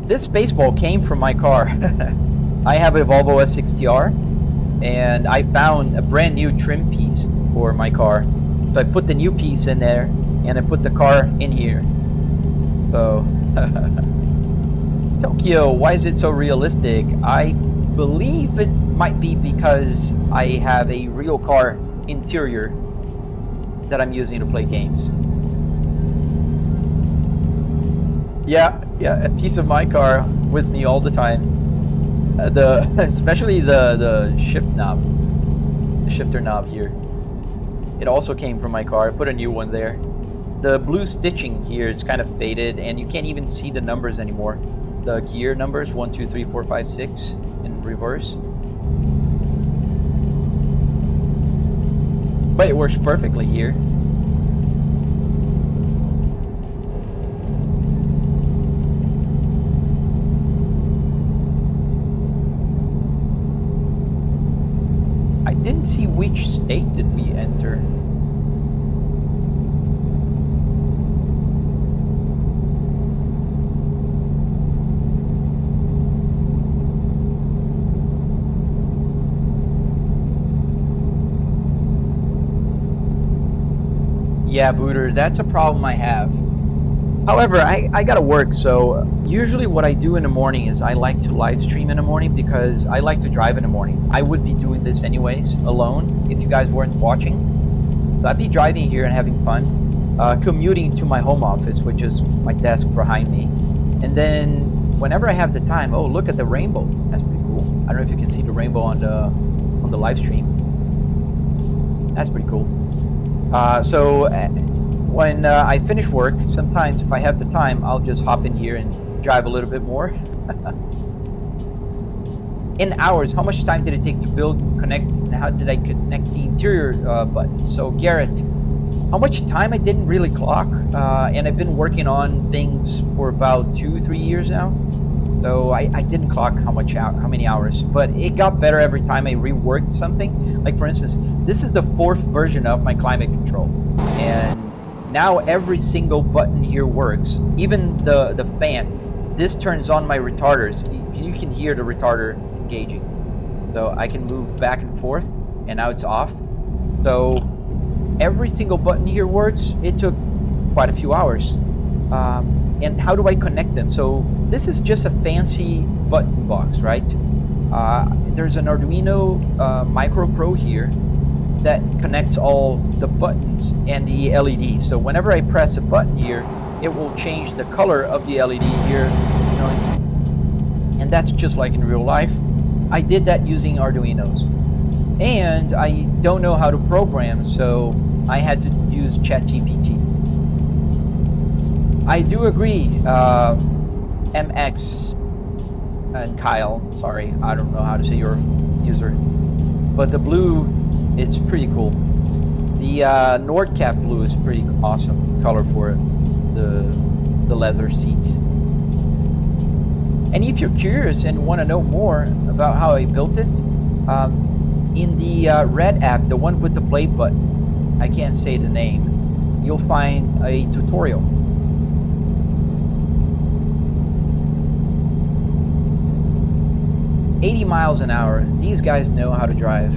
This Spaceball came from my car. I have a Volvo S60R, and I found a brand new trim piece for my car. So I put the new piece in there, and I put the car in here. So, Tokyo, why is it so realistic? I believe it might be because I have a real car interior that I'm using to play games. Yeah, a piece of my car with me all the time. Especially the shift knob, the shifter knob here. It also came from my car. I put a new one there. The blue stitching here is kind of faded, and you can't even see the numbers anymore. The gear numbers 1, 2, 3, 4, 5, 6 in reverse. But it works perfectly here. I didn't see which state did we enter. Yeah, Booter, that's a problem I have. However, I gotta work, so usually what I do in the morning is I like to live stream in the morning because I like to drive in the morning. I would be doing this anyways, alone, if you guys weren't watching. So I'd be driving here and having fun, commuting to my home office, which is my desk behind me. And then whenever I have the time, oh, look at the rainbow. That's pretty cool. I don't know if you can see the rainbow on the live stream. That's pretty cool. So when I finish work, sometimes if I have the time, I'll just hop in here and drive a little bit more. In hours, how much time did it take to build, connect, and how did I connect the interior button? So Garrett, how much time I didn't really clock, and I've been working on things for about 2-3 years now. So I didn't clock how many hours, but it got better every time I reworked something. Like for instance, this is the 4th version of my climate control, and now every single button here works. Even the fan. This turns on my retarders. You can hear the retarder engaging. So I can move back and forth, and now it's off. So every single button here works. It took quite a few hours. And how do I connect them? So this is just a fancy button box, right? There's an Arduino Micro Pro here that connects all the buttons and the LED. So whenever I press a button here, it will change the color of the LED here, you know, and that's just like in real life. I did that using Arduinos, and I don't know how to program, so I had to use ChatGPT. I do agree. MX and Kyle, sorry, I don't know how to say your user, but the blue is pretty cool. The Nordcap blue is pretty awesome color for the leather seats. And if you're curious and want to know more about how I built it, in the red app, the one with the play button, I can't say the name, you'll find a tutorial. $80 miles an hour. These guys know how to drive.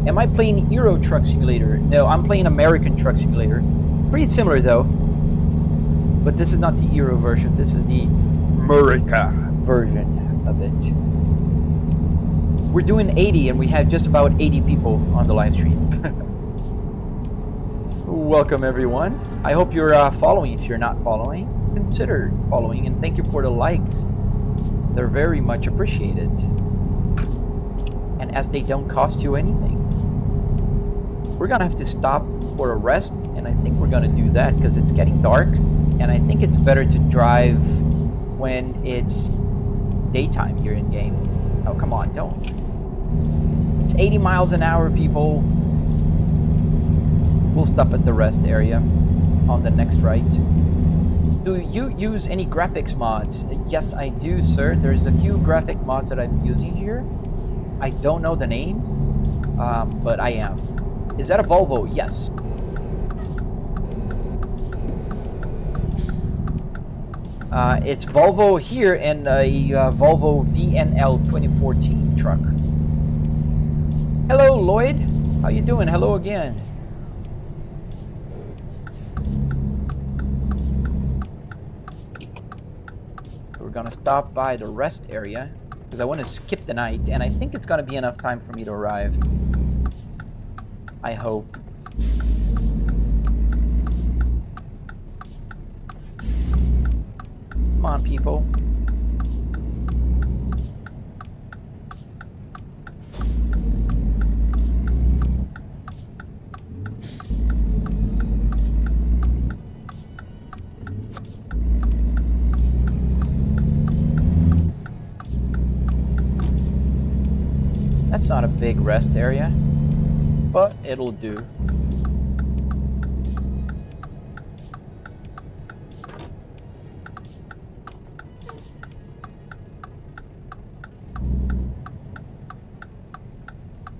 Am I playing Euro Truck Simulator? No, I'm playing American Truck Simulator. Pretty similar though. But this is not the Euro version. This is the America version of it. We're doing 80 and we have just about 80 people on the live stream. Welcome everyone. I hope you're following. If you're not following, consider following, and thank you for the likes. They're very much appreciated. And as they don't cost you anything. We're gonna have to stop for a rest, and I think we're gonna do that because it's getting dark, and I think it's better to drive when it's daytime here in game. Oh, come on, don't. It's 80 miles an hour, people. We'll stop at the rest area on the next right. Do you use any graphics mods? Yes, I do, sir. There's a few graphic mods that I'm using here. I don't know the name, but I am. Is that a Volvo? Yes. It's Volvo here and a Volvo VNL 2014 truck. Hello, Lloyd. How you doing? Hello again. We're gonna stop by the rest area because I want to skip the night, and I think it's gonna be enough time for me to arrive. I hope. Come on, people. That's not a big rest area, but it'll do.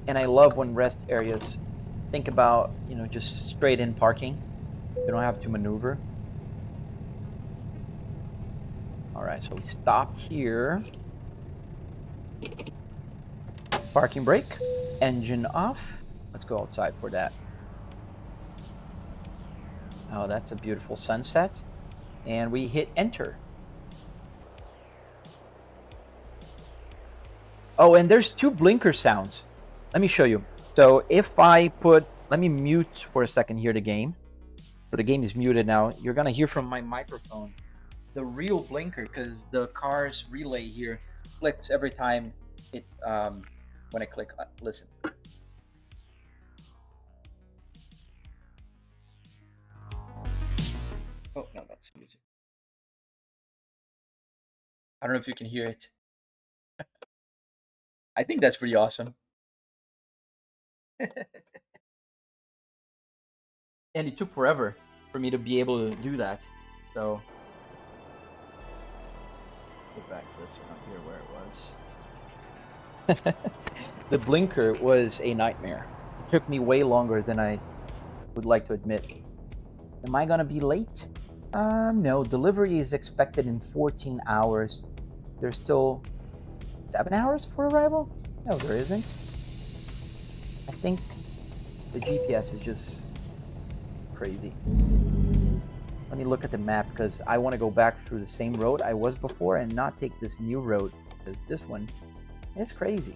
And I love when rest areas think about, you know, just straight in parking. You don't have to maneuver. All right, so we stop here. Parking brake, engine off. Let's go outside for that. Oh, that's a beautiful sunset. And we hit enter. Oh, and there's two blinker sounds. Let me show you. So if I put, let me mute for a second here the game. So the game is muted now. You're gonna hear from my microphone the real blinker, because the car's relay here clicks every time it when I click listen. Oh no, that's music. I don't know if you can hear it. I think that's pretty awesome. And it took forever for me to be able to do that. So go back to this down here where it was. The blinker was a nightmare. It took me way longer than I would like to admit. Am I gonna be late? No, delivery is expected in 14 hours. There's still 7 hours for arrival? No, there isn't. I think the GPS is just crazy. Let me look at the map because I want to go back through the same road I was before and not take this new road, because this one is crazy.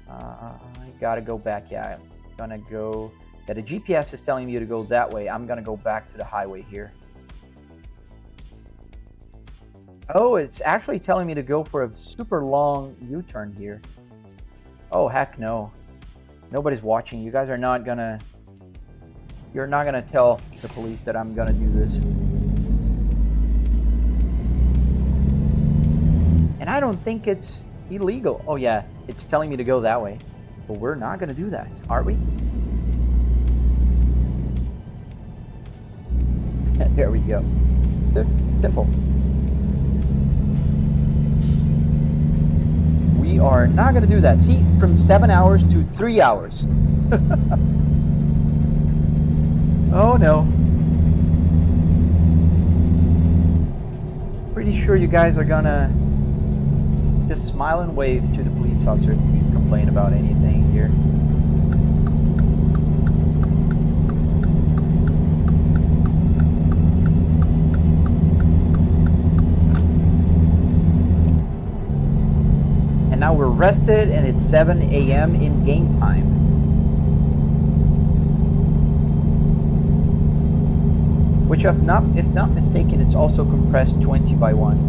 I gotta go back. Yeah, I'm gonna go. Yeah, the GPS is telling me to go that way. I'm gonna go back to the highway here. Oh, it's actually telling me to go for a super long U-turn here. Oh, heck no. Nobody's watching. You guys are not gonna You're not gonna tell the police that I'm gonna do this. And I don't think it's illegal. Oh yeah, it's telling me to go that way. But we're not gonna do that, are we? There we go. Simple. We are not gonna do that. See, from 7 hours to 3 hours. Oh no. Pretty sure you guys are gonna just smile and wave to the police officer if you complain about anything here. And now we're rested and it's 7 a.m. in game time. Which if not mistaken, it's also compressed 20 by 1.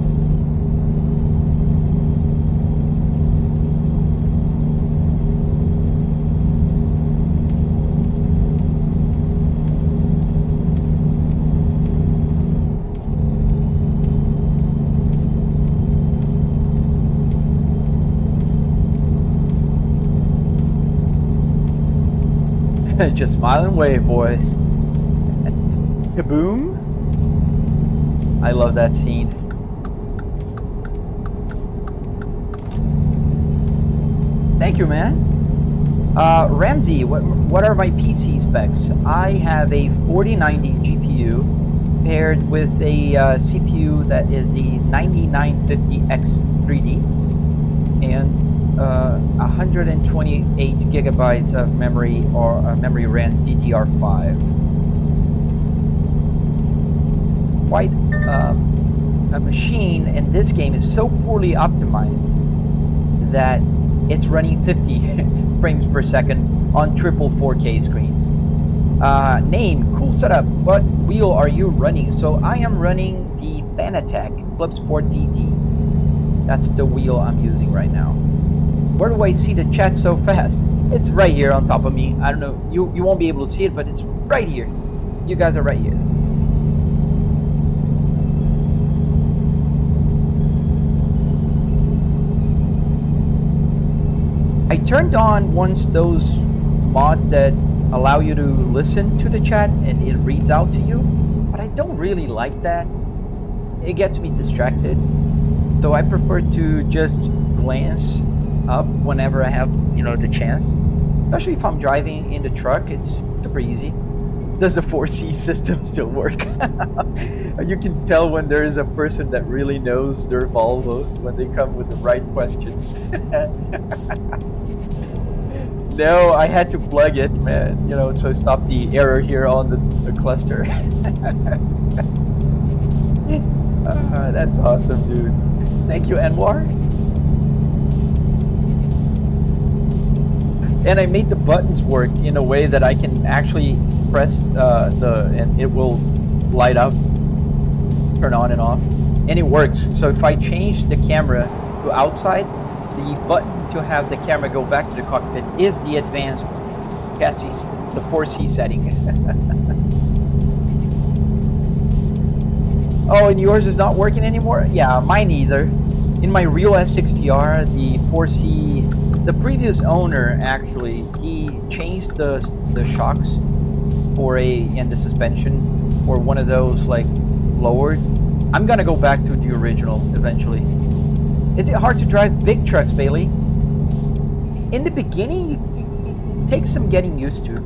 Just smile and wave, boys. Kaboom! I love that scene. Thank you, man. Ramsey, what are my PC specs? I have a 4090 GPU paired with a CPU that is the 9950X3D and 128 gigabytes of memory or memory RAM DDR5. Quite a machine, and this game is so poorly optimized that it's running 50 frames per second on triple 4K screens. Name, cool setup. What wheel are you running? So I am running the Fanatec Club Sport DD. That's the wheel I'm using right now. Where do I see the chat so fast? It's right here on top of me. I don't know, you won't be able to see it, but it's right here. You guys are right here. I turned on once those mods that allow you to listen to the chat and it reads out to you, but I don't really like that. It gets me distracted. So I prefer to just glance up whenever I have, the chance. Especially if I'm driving in the truck, it's super easy. Does the 4C system still work? You can tell when there is a person that really knows their Volvos when they come with the right questions. No, I had to plug it, man. So I stopped the error here on the cluster. That's awesome, dude. Thank you, Anwar. And I made the buttons work in a way that I can actually press and it will light up, turn on and off, and it works. So if I change the camera to outside, the button to have the camera go back to the cockpit is the advanced chassis, the 4C setting. Oh, and yours is not working anymore? Yeah, mine either. In my real S60R, the 4C, the previous owner actually, he changed the shocks and the suspension for one of those like lowered. I'm gonna go back to the original eventually. Is it hard to drive big trucks, Bailey? In the beginning, it takes some getting used to,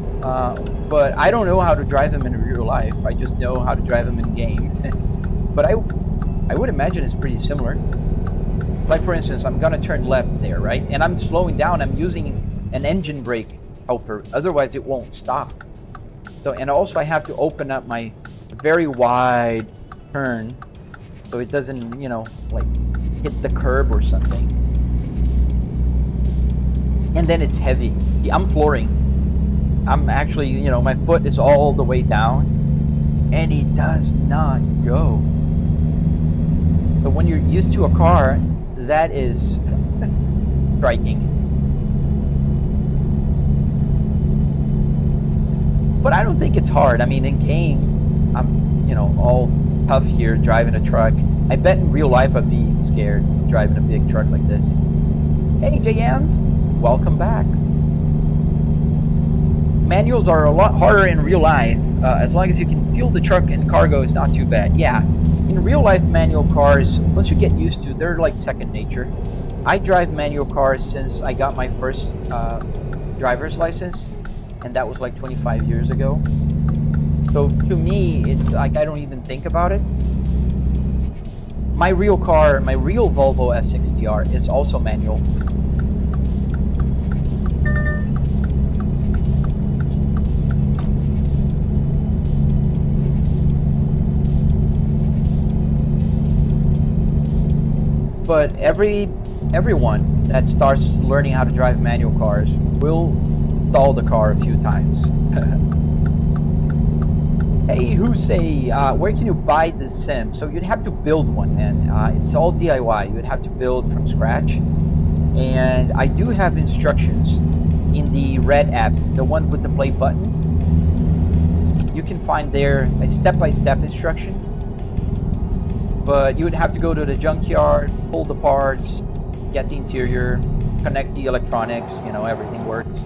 but I don't know how to drive them in real life. I just know how to drive them in game. But I would imagine it's pretty similar. Like for instance, I'm gonna turn left there, right? And I'm slowing down, I'm using an engine brake helper, otherwise it won't stop. So, and also I have to open up my very wide turn so it doesn't, like hit the curb or something. And then it's heavy. See, I'm flooring. I'm actually, my foot is all the way down and it does not go. But when you're used to a car, that is striking. But I don't think it's hard. I mean, in game, I'm, all tough here driving a truck. I bet in real life I'd be scared driving a big truck like this. Hey, JM, welcome back. Manuals are a lot harder in real life. As long as you can fuel the truck and cargo, it's not too bad. Yeah, in real life, manual cars, once you get used to, they're like second nature. I drive manual cars since I got my first driver's license, and that was like 25 years ago. So to me, it's like I don't even think about it. My real car, my real Volvo S60R, is also manual. But everyone that starts learning how to drive manual cars will stall the car a few times. Hey, Husey, where can you buy the sim? So you'd have to build one, man. It's all DIY. You'd have to build from scratch. And I do have instructions in the red app, the one with the play button. You can find there a step-by-step instruction. But you would have to go to the junkyard, pull the parts, get the interior, connect the electronics, everything works.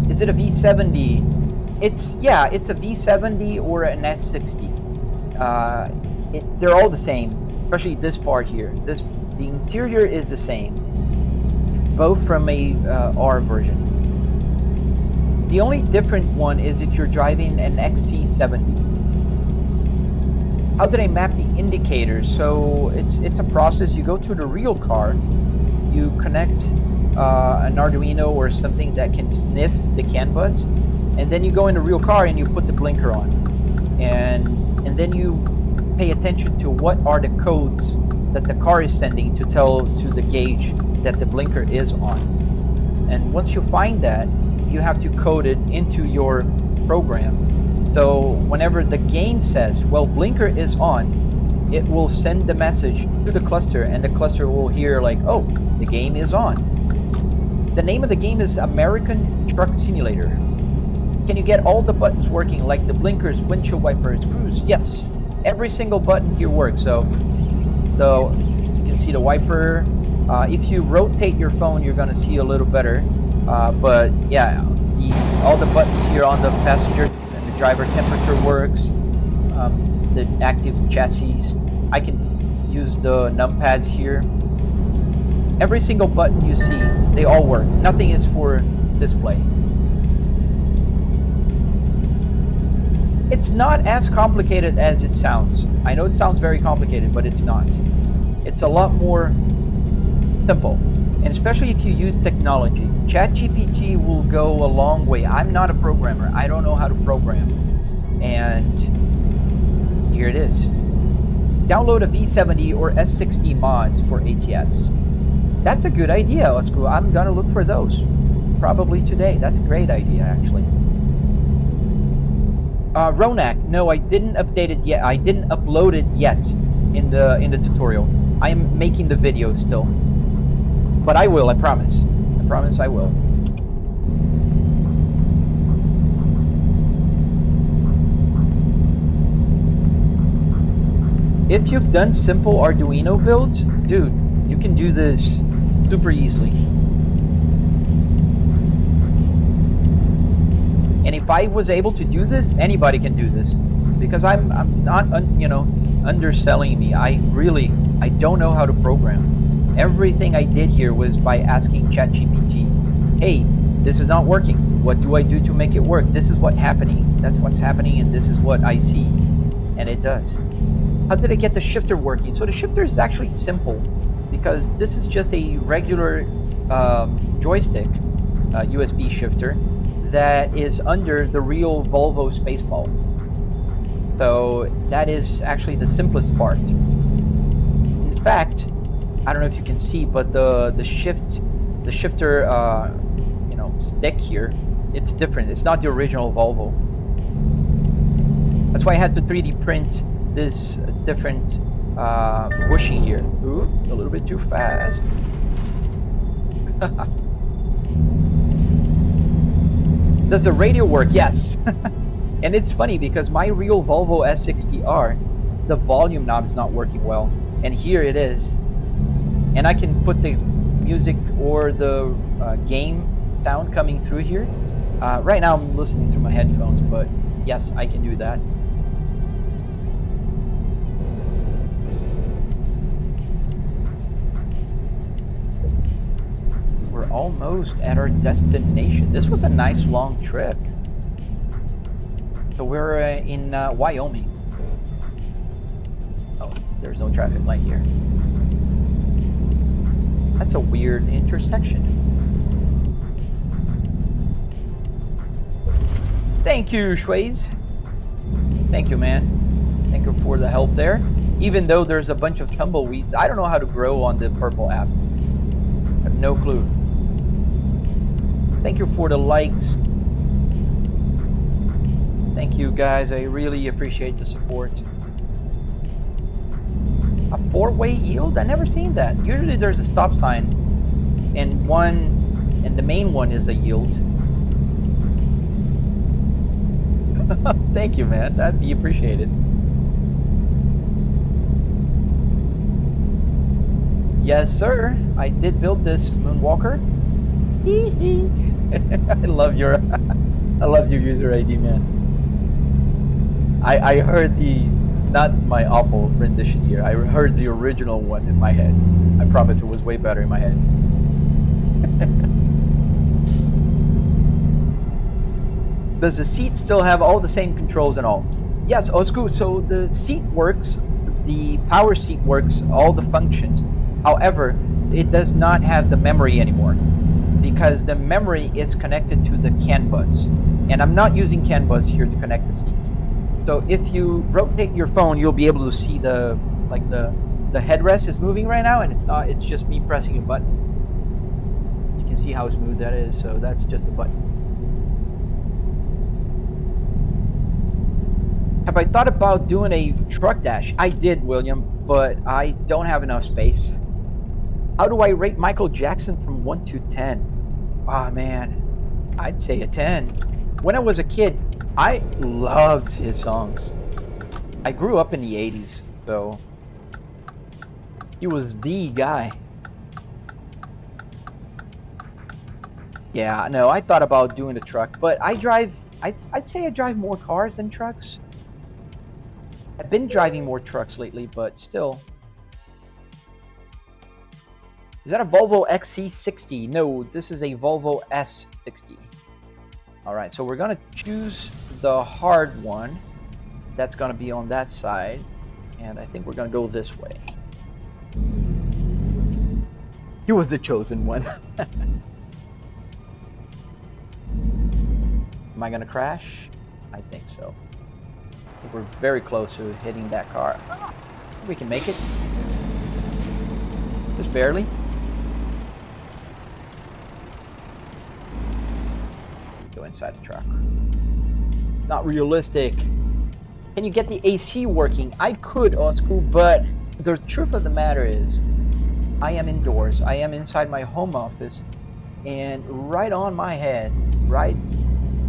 Is it a V70? It's a V70 or an S60. They're all the same, especially this part here. The interior is the same, both from a R version. The only different one is if you're driving an XC70. How did I map the indicators? So it's a process. You go to the real car, you connect an Arduino or something that can sniff the CAN bus, and then you go in the real car and you put the blinker on, and then you pay attention to what are the codes that the car is sending to tell to the gauge that the blinker is on. And once you find that, you have to code it into your program. So whenever the game says, well, blinker is on, it will send the message to the cluster, and the cluster will hear like, oh, the game is on. The name of the game is American Truck Simulator. Can you get all the buttons working, like the blinkers, windshield wipers, cruise? Yes, every single button here works. So you can see the wiper. If you rotate your phone, you're gonna see a little better. But yeah, all the buttons here on the passenger and the driver temperature works. The active chassis. I can use the numpads here. Every single button you see, they all work. Nothing is for display. It's not as complicated as it sounds. I know it sounds very complicated, but it's not. It's a lot more simple. And especially if you use technology. ChatGPT will go a long way. I'm not a programmer. I don't know how to program. And here it is. Download a V70 or S60 mods for ATS. That's a good idea, Osku. I'm gonna look for those. Probably today. That's a great idea, actually. Ronak, no, I didn't update it yet. I didn't upload it yet in the tutorial. I am making the video still. But I will, I promise. I promise I will. If you've done simple Arduino builds, dude, you can do this super easily. And if I was able to do this, anybody can do this. Because I'm not, underselling me. I don't know how to program. Everything I did here was by asking ChatGPT, hey, this is not working. What do I do to make it work? This is what's happening. That's what's happening, and this is what I see. And it does. How did I get the shifter working? So the shifter is actually simple because this is just a regular joystick USB shifter that is under the real Volvo Spaceball. So that is actually the simplest part. In fact, I don't know if you can see, but the shifter stick here, it's different. It's not the original Volvo. That's why I had to 3D print this different bushing here. Ooh, a little bit too fast. Does the radio work? Yes. And it's funny because my real Volvo S60R, the volume knob is not working well. And here it is. And I can put the music or the game sound coming through here. Right now I'm listening through my headphones, but yes, I can do that. We're almost at our destination. This was a nice long trip. So we're in Wyoming. Oh, there's no traffic light here. That's a weird intersection. Thank you, Schwades. Thank you, man. Thank you for the help there. Even though there's a bunch of tumbleweeds, I don't know how to grow on the purple app. I have no clue. Thank you for the likes. Thank you, guys. I really appreciate the support. A four-way yield? I never seen that. Usually there's a stop sign and the main one is a yield. Thank you, man. That'd be appreciated. Yes, sir. I did build this Moonwalker. I love your user ID, man. I heard not my awful rendition here. I heard the original one in my head. I promise it was way better in my head. Does the seat still have all the same controls and all? Yes, Osku. So the seat works, the power seat works, all the functions. However, it does not have the memory anymore because the memory is connected to the CAN bus. And I'm not using CAN bus here to connect the seat. So if you rotate your phone, you'll be able to see the headrest is moving right now, and it's just me pressing a button. You can see how smooth that is, so that's just a button. Have I thought about doing a truck dash? I did, William, but I don't have enough space. How do I rate Michael Jackson from 1 to 10? Ah, man, I'd say a 10. When I was a kid, I loved his songs. I grew up in the 80s, so he was the guy. Yeah, no, I thought about doing a truck, but I'd say I drive more cars than trucks. I've been driving more trucks lately, but still. Is that a Volvo XC60? No, this is a Volvo S60. All right, so we're gonna choose the hard one. That's gonna be on that side. And I think we're gonna go this way. He was the chosen one. Am I gonna crash? I think so. We're very close to hitting that car. We can make it. Just barely. Go inside the truck. Not realistic. Can you get the AC working? I could, Osku, but the truth of the matter is, I am indoors. I am inside my home office, and right on my head, right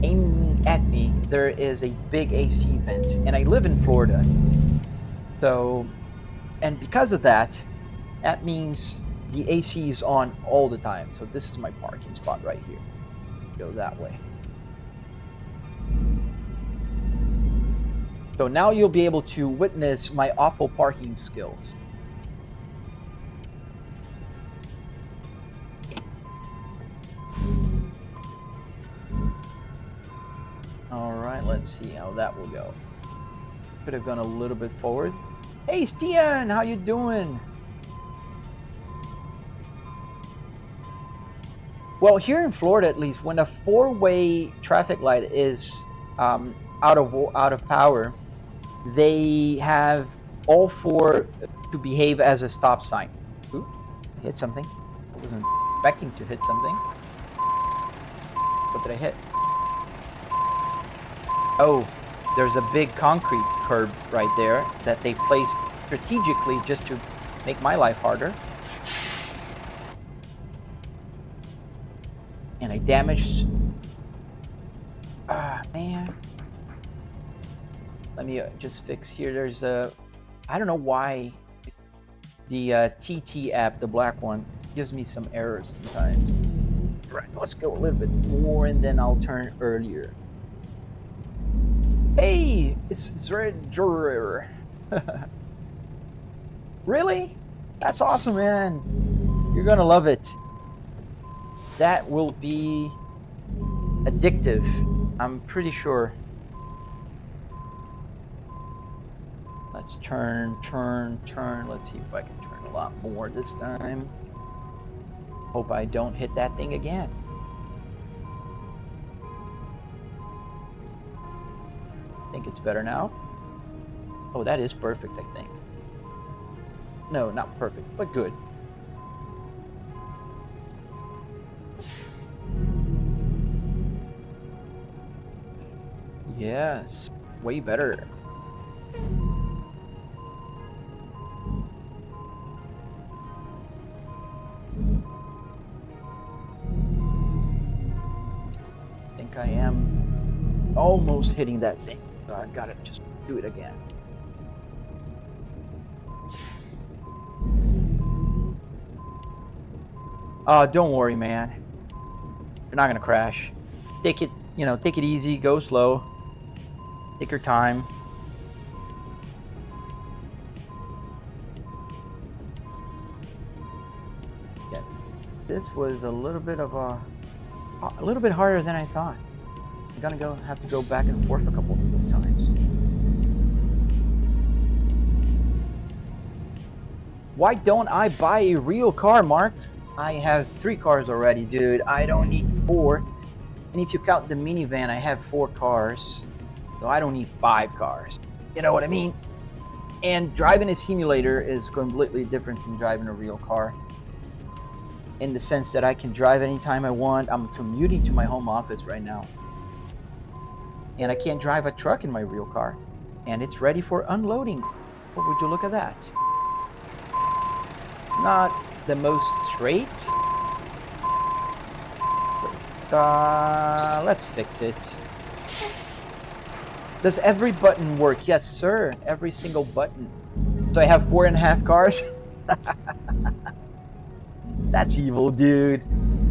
aiming at me, there is a big AC vent, and I live in Florida. So, and because of that, that means the AC is on all the time. So this is my parking spot right here. Go that way. So now you'll be able to witness my awful parking skills. All right, let's see how that will go. Could have gone a little bit forward. Hey, Stian, how you doing? Well, here in Florida, at least, when a four-way traffic light is out of power, they have all four to behave as a stop sign. Ooh, I hit something. I wasn't expecting to hit something. What did I hit? Oh, there's a big concrete curb right there that they placed strategically just to make my life harder. and I damaged. Ah, man. Let me just fix here. There's a, I don't know why the TT app, the black one, gives me some errors sometimes. Right, let's go a little bit more and then I'll turn earlier. Hey, it's Zredger. Really? That's awesome, man. You're gonna love it. That will be addictive, I'm pretty sure. Let's turn. Let's see if I can turn a lot more this time. Hope I don't hit that thing again. I think it's better now. Oh, that is perfect, I think. No, not perfect, but good. Yes, way better. I think I am almost hitting that thing, so I gotta just do it again. Don't worry, man. You're not gonna crash. Take it, take it easy, go slow. Take your time. Yeah, this was a little bit harder than I thought. I'm gonna have to go back and forth a couple of times. Why don't I buy a real car, Mark? I have 3 cars already, dude. I don't need 4. And if you count the minivan, I have 4 cars. So I don't need 5 cars. You know what I mean? And driving a simulator is completely different from driving a real car. In the sense that I can drive anytime I want. I'm commuting to my home office right now. And I can't drive a truck in my real car. And it's ready for unloading. Oh, would you look at that? Not the most straight. But, let's fix it. Does every button work? Yes, sir. Every single button. So I have 4.5 cars. That's evil, dude.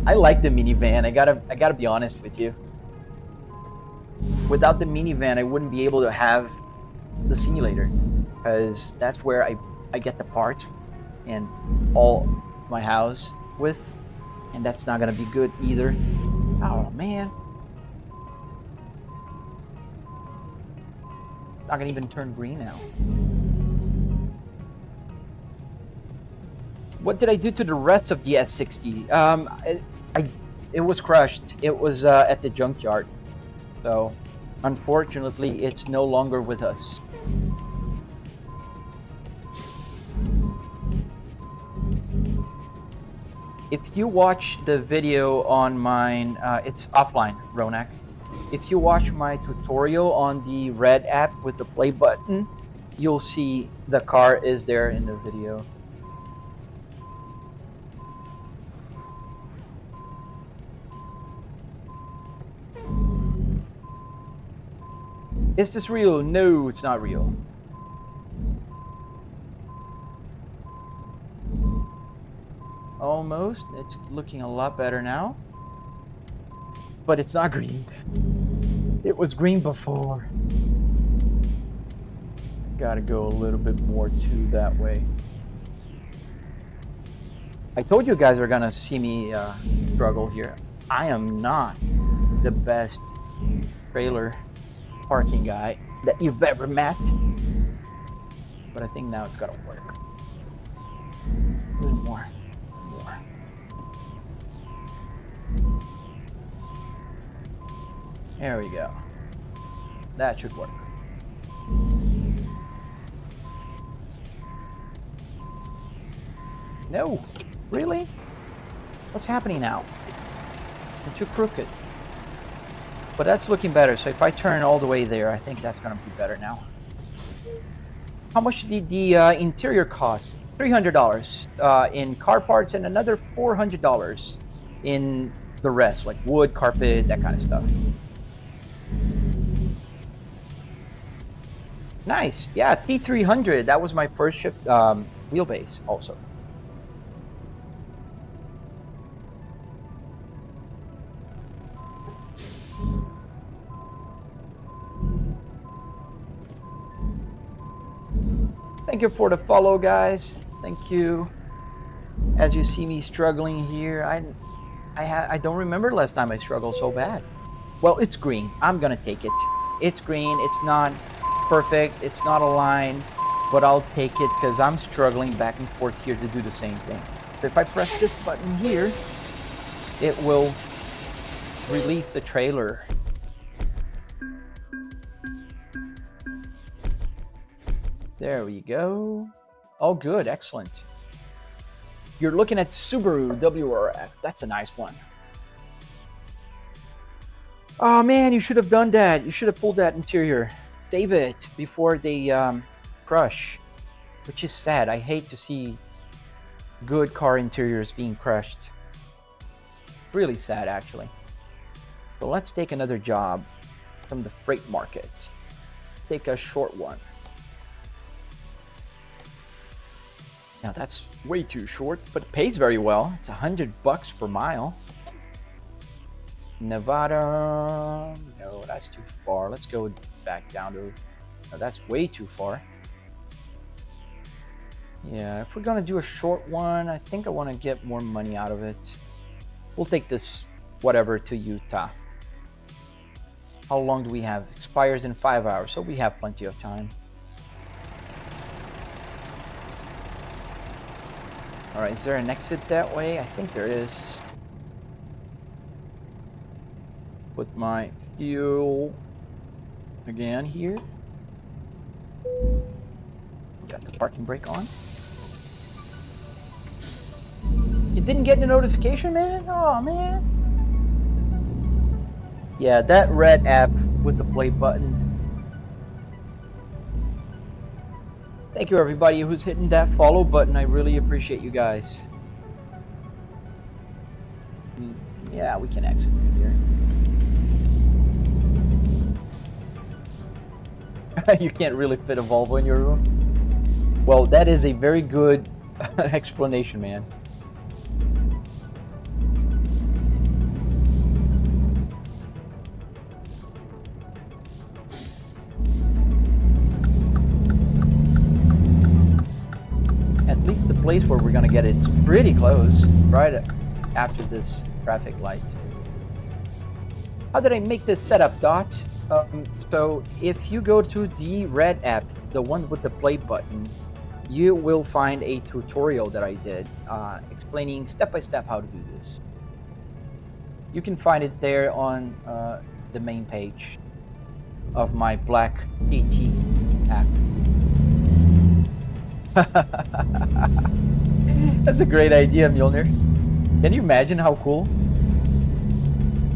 I like the minivan. I gotta be honest with you. Without the minivan, I wouldn't be able to have the simulator, because that's where I get the parts and all my house with, and that's not gonna be good either. Oh man. Not gonna even turn green now. What did I do to the rest of the S60? It was crushed. It was at the junkyard. So, unfortunately, it's no longer with us. If you watch the video on mine, it's offline, Ronak. If you watch my tutorial on the red app with the play button, you'll see the car is there in the video. Is this real? No, it's not real. Almost. It's looking a lot better now. But it's not green. It was green before. Gotta go a little bit more to that way. I told you guys are gonna see me struggle here. I am not the best trailer parking guy that you've ever met. But I think now it's gonna work. A little more. There we go. That should work. No, really? What's happening now? It's too crooked. But that's looking better. So if I turn all the way there, I think that's gonna be better now. How much did the interior cost? $300 in car parts and another $400 in the rest, like wood, carpet, that kind of stuff. Nice. Yeah, T300. That was my first ship wheelbase also. Thank you for the follow, guys. Thank you. As you see me struggling here, I don't remember last time I struggled so bad. Well, it's green. I'm gonna take it. It's green. It's not perfect. It's not aligned, but I'll take it because I'm struggling back and forth here to do the same thing. So if I press this button here, it will release the trailer. There we go. Oh, good. Excellent. You're looking at Subaru WRX. That's a nice one. Oh, man, you should have done that. You should have pulled that interior. Save it before they crush, which is sad. I hate to see good car interiors being crushed. Really sad, actually. So let's take another job from the freight market. Take a short one. Now that's way too short, but it pays very well. It's $100 per mile. Nevada, no, that's too far. Let's go back down to, no, that's way too far. Yeah, if we're gonna do a short one, I think I wanna get more money out of it. We'll take this, whatever, to Utah. How long do we have? Expires in 5 hours, so we have plenty of time. All right, is there an exit that way? I think there is. Put my fuel again here. Got the parking brake on. You didn't get the notification, man? Oh, man. Yeah, that red app with the play button. Thank you, everybody who's hitting that follow button. I really appreciate you guys. Yeah, we can exit here. You can't really fit a Volvo in your room? Well, that is a very good explanation, man. At least the place where we're gonna get it's pretty close, right after this traffic light. How did I make this setup, Dot? So if you go to the red app, the one with the play button, you will find a tutorial that I did explaining step by step how to do this. You can find it there on the main page of my Black AT app. That's a great idea, Mjolnir. Can you imagine how cool?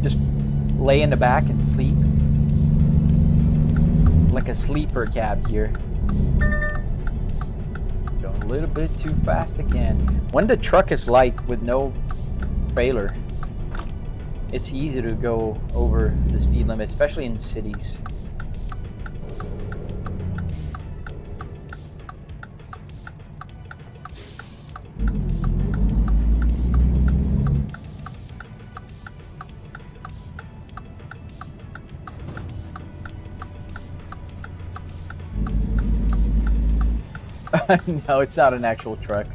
Just lay in the back and sleep. Like a sleeper cab here. Going a little bit too fast again. When the truck is light with no trailer, it's easy to go over the speed limit, especially in cities. No, it's not an actual truck.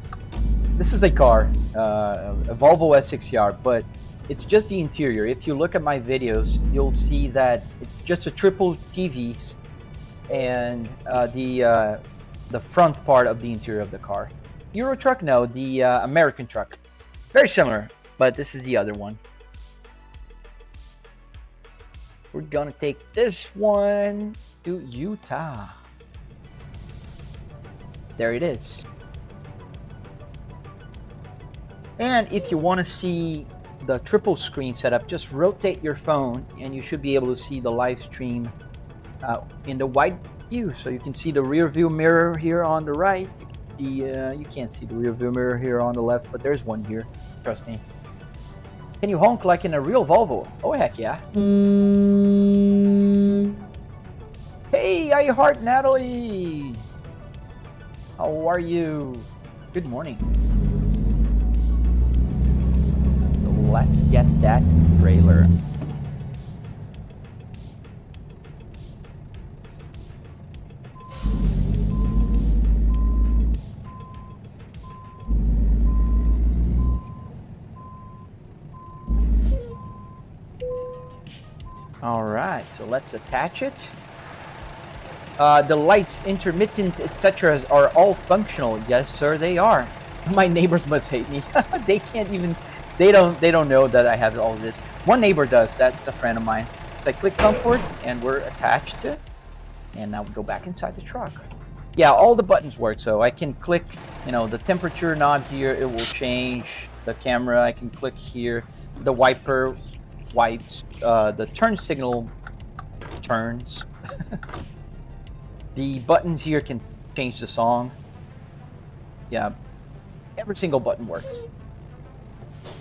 This is a car, a Volvo S6R, but it's just the interior. If you look at my videos, you'll see that it's just a triple TVs and the front part of the interior of the car. Euro truck, no, the American truck. Very similar, but this is the other one. We're gonna take this one to Utah. There it is. And if you want to see the triple screen setup, just rotate your phone and you should be able to see the live stream in the wide view. So you can see the rear view mirror here on the right. You can't see the rear view mirror here on the left, but there's one here. Trust me. Can you honk like in a real Volvo? Oh, heck yeah. Hey, I heart Natalie. How are you? Good morning. So let's get that trailer. All right, so let's attach it. The lights, intermittent, etc. are all functional. Yes, sir, they are. My neighbors must hate me. They can't even. They don't know that I have all of this. One neighbor does. That's a friend of mine. So I click comfort, and we're attached. And now we go back inside the truck. Yeah, all the buttons work. So I can click, the temperature knob here. It will change the camera. I can click here. The wiper wipes. The turn signal turns. The buttons here can change the song. Yeah, every single button works.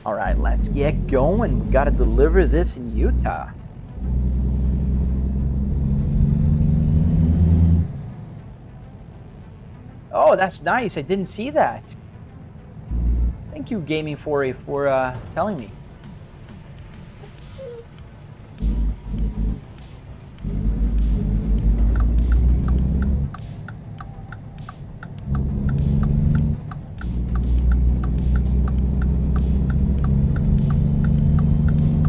All right, let's get going. We got to deliver this in Utah. Oh, that's nice. I didn't see that. Thank you, Gaming for telling me.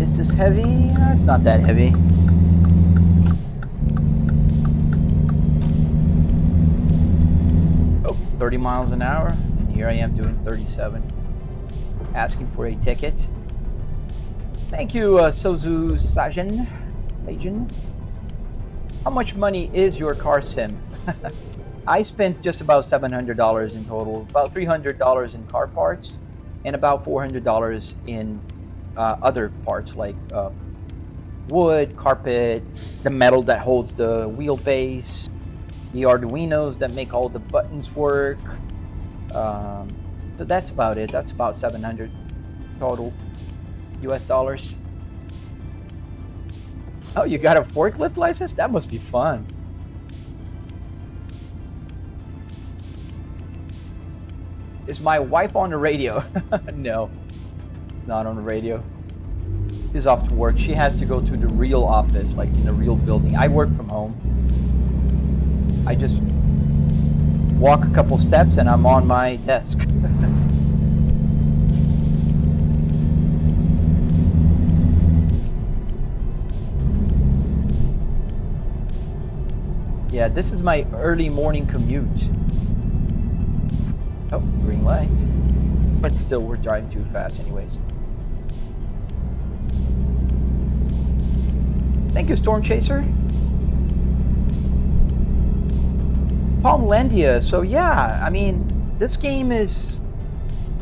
Is this heavy? No, it's not that heavy. Oh, 30 miles an hour. And here I am doing 37. Asking for a ticket. Thank you, Sozu Sajin. How much money is your car sim? I spent just about $700 in total, about $300 in car parts, and about $400 in other parts like wood, carpet, the metal that holds the wheelbase, the Arduinos that make all the buttons work. So that's about it. That's about 700 total US dollars. Oh, you got a forklift license? That must be fun. Is my wife on the radio? No, not on the radio. She's off to work. She has to go to the real office, like in the real building. I work from home. I just walk a couple steps and I'm on my desk. Yeah, this is my early morning commute. Oh, green light. But still, we're driving too fast anyways. Thank you, Storm Chaser. Palmlandia. So yeah, I mean, this game is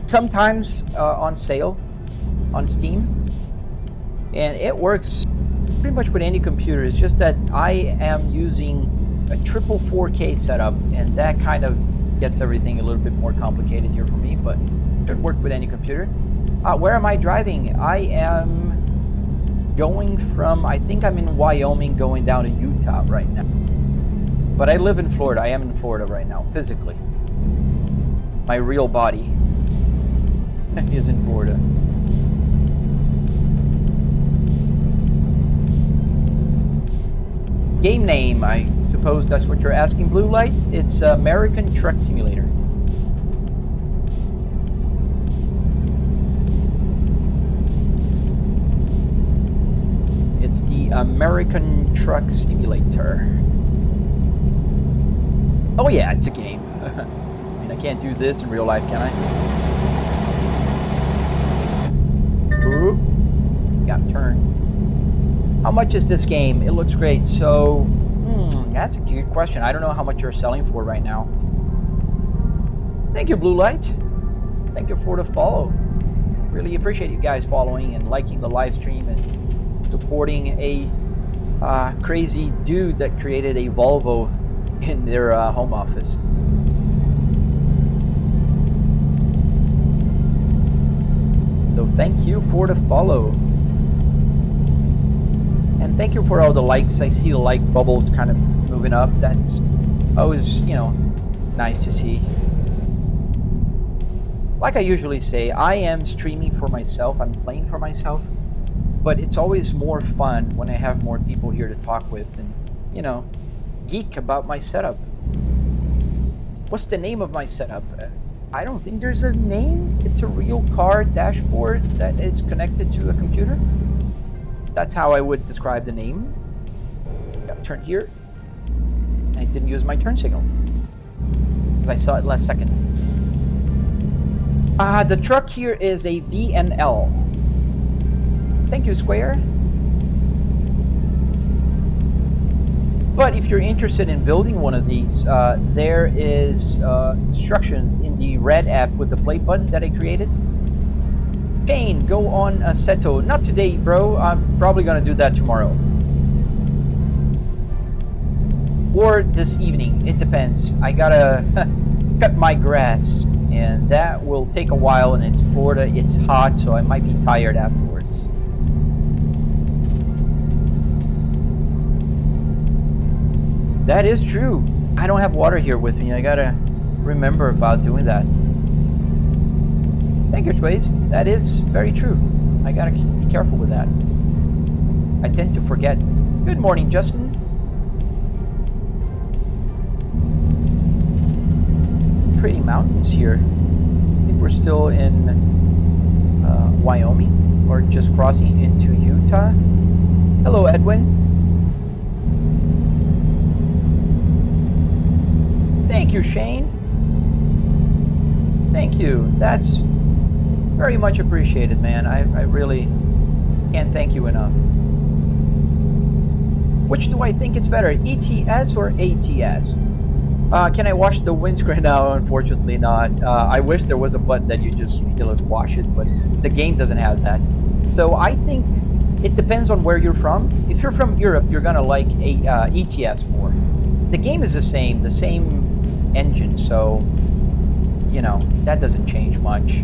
sometimes on sale on Steam. And it works pretty much with any computer. It's just that I am using a triple 4K setup, and that kind of gets everything a little bit more complicated here for me, but it should work with any computer. Where am I driving? I am going from, I think I'm in Wyoming going down to Utah right now. But I live in Florida. I am in Florida right now, physically. My real body is in Florida. Game name, I suppose that's what you're asking, Blue Light. It's American Truck Simulator. It's the American Truck Simulator. Oh yeah, it's a game. I mean, I can't do this in real life, can I? Ooh, got turned. How much is this game? It looks great. So, that's a good question. I don't know how much you're selling for right now. Thank you, Blue Light. Thank you for the follow. Really appreciate you guys following and liking the live stream and supporting a crazy dude that created a Volvo in their home office. So Thank you for the follow. And thank you for all the likes. I see the like bubbles kind of moving up. That's always, nice to see. Like I usually say, I am streaming for myself. I'm playing for myself. But it's always more fun when I have more people here to talk with and, geek about my setup. What's the name of my setup? I don't think there's a name. It's a real car dashboard that is connected to a computer. That's how I would describe the name. Got turn here. I didn't use my turn signal. I saw it last second. The truck here is a VNL. Thank you, Square. But if you're interested in building one of these, there is instructions in the red app with the play button that I created. Shane, go on Seto. Not today, bro. I'm probably gonna do that tomorrow. Or this evening. It depends. I gotta cut my grass, and that will take a while, and it's Florida. It's hot, so I might be tired afterwards. That is true. I don't have water here with me. I gotta remember about doing that. Thank you, Trace. That is very true. I gotta be careful with that. I tend to forget. Good morning, Justin. Pretty mountains here. I think we're still in Wyoming or just crossing into Utah. Hello, Edwin. Thank you, Shane. Thank you. That's very much appreciated, man. I really can't thank you enough. Which do I think it's better, ETS or ATS? Can I wash the windscreen now? Unfortunately not. I wish there was a button that you just wash it, but the game doesn't have that. So I think it depends on where you're from. If you're from Europe, you're gonna like ETS more. The game is the same engine, so that doesn't change much.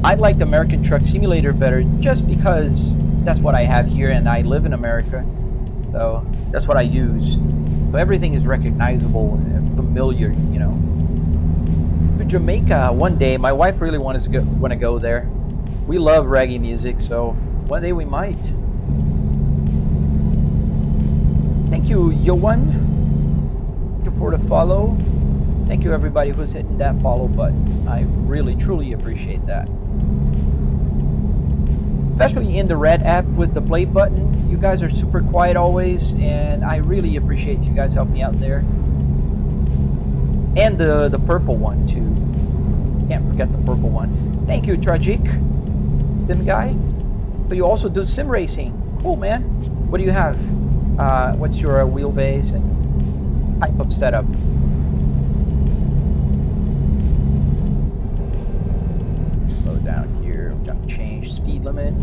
I like the American Truck Simulator better just because that's what I have here and I live in America, so that's what I use. So everything is recognizable and familiar, To Jamaica one day. My wife really want to go there. We love reggae music, so one day we might. Thank you, Yoan. Thank you for the follow. Thank you, everybody who's hitting that follow button. I really, truly appreciate that. Especially in the red app with the play button. You guys are super quiet always, and I really appreciate you guys helping me out there. And the purple one, too. Can't forget the purple one. Thank you, Tragic. Sim guy. So you also do sim racing. Cool, man. What do you have? What's your wheelbase and type of setup? Slow down here. We've got to change speed limit.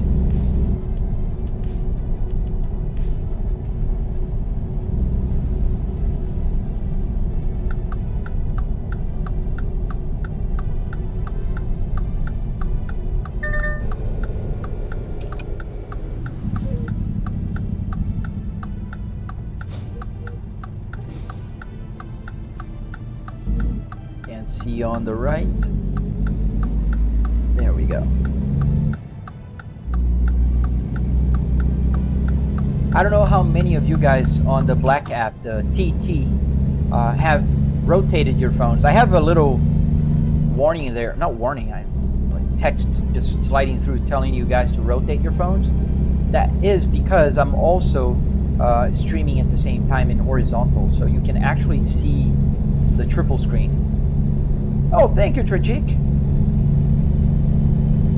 See on the right. There we go. I don't know how many of you guys on the black app, the TT, have rotated your phones. I have a little warning there. Not warning, text just sliding through telling you guys to rotate your phones. That is because I'm also streaming at the same time in horizontal, so you can actually see the triple screen. Oh, thank you, Tragic.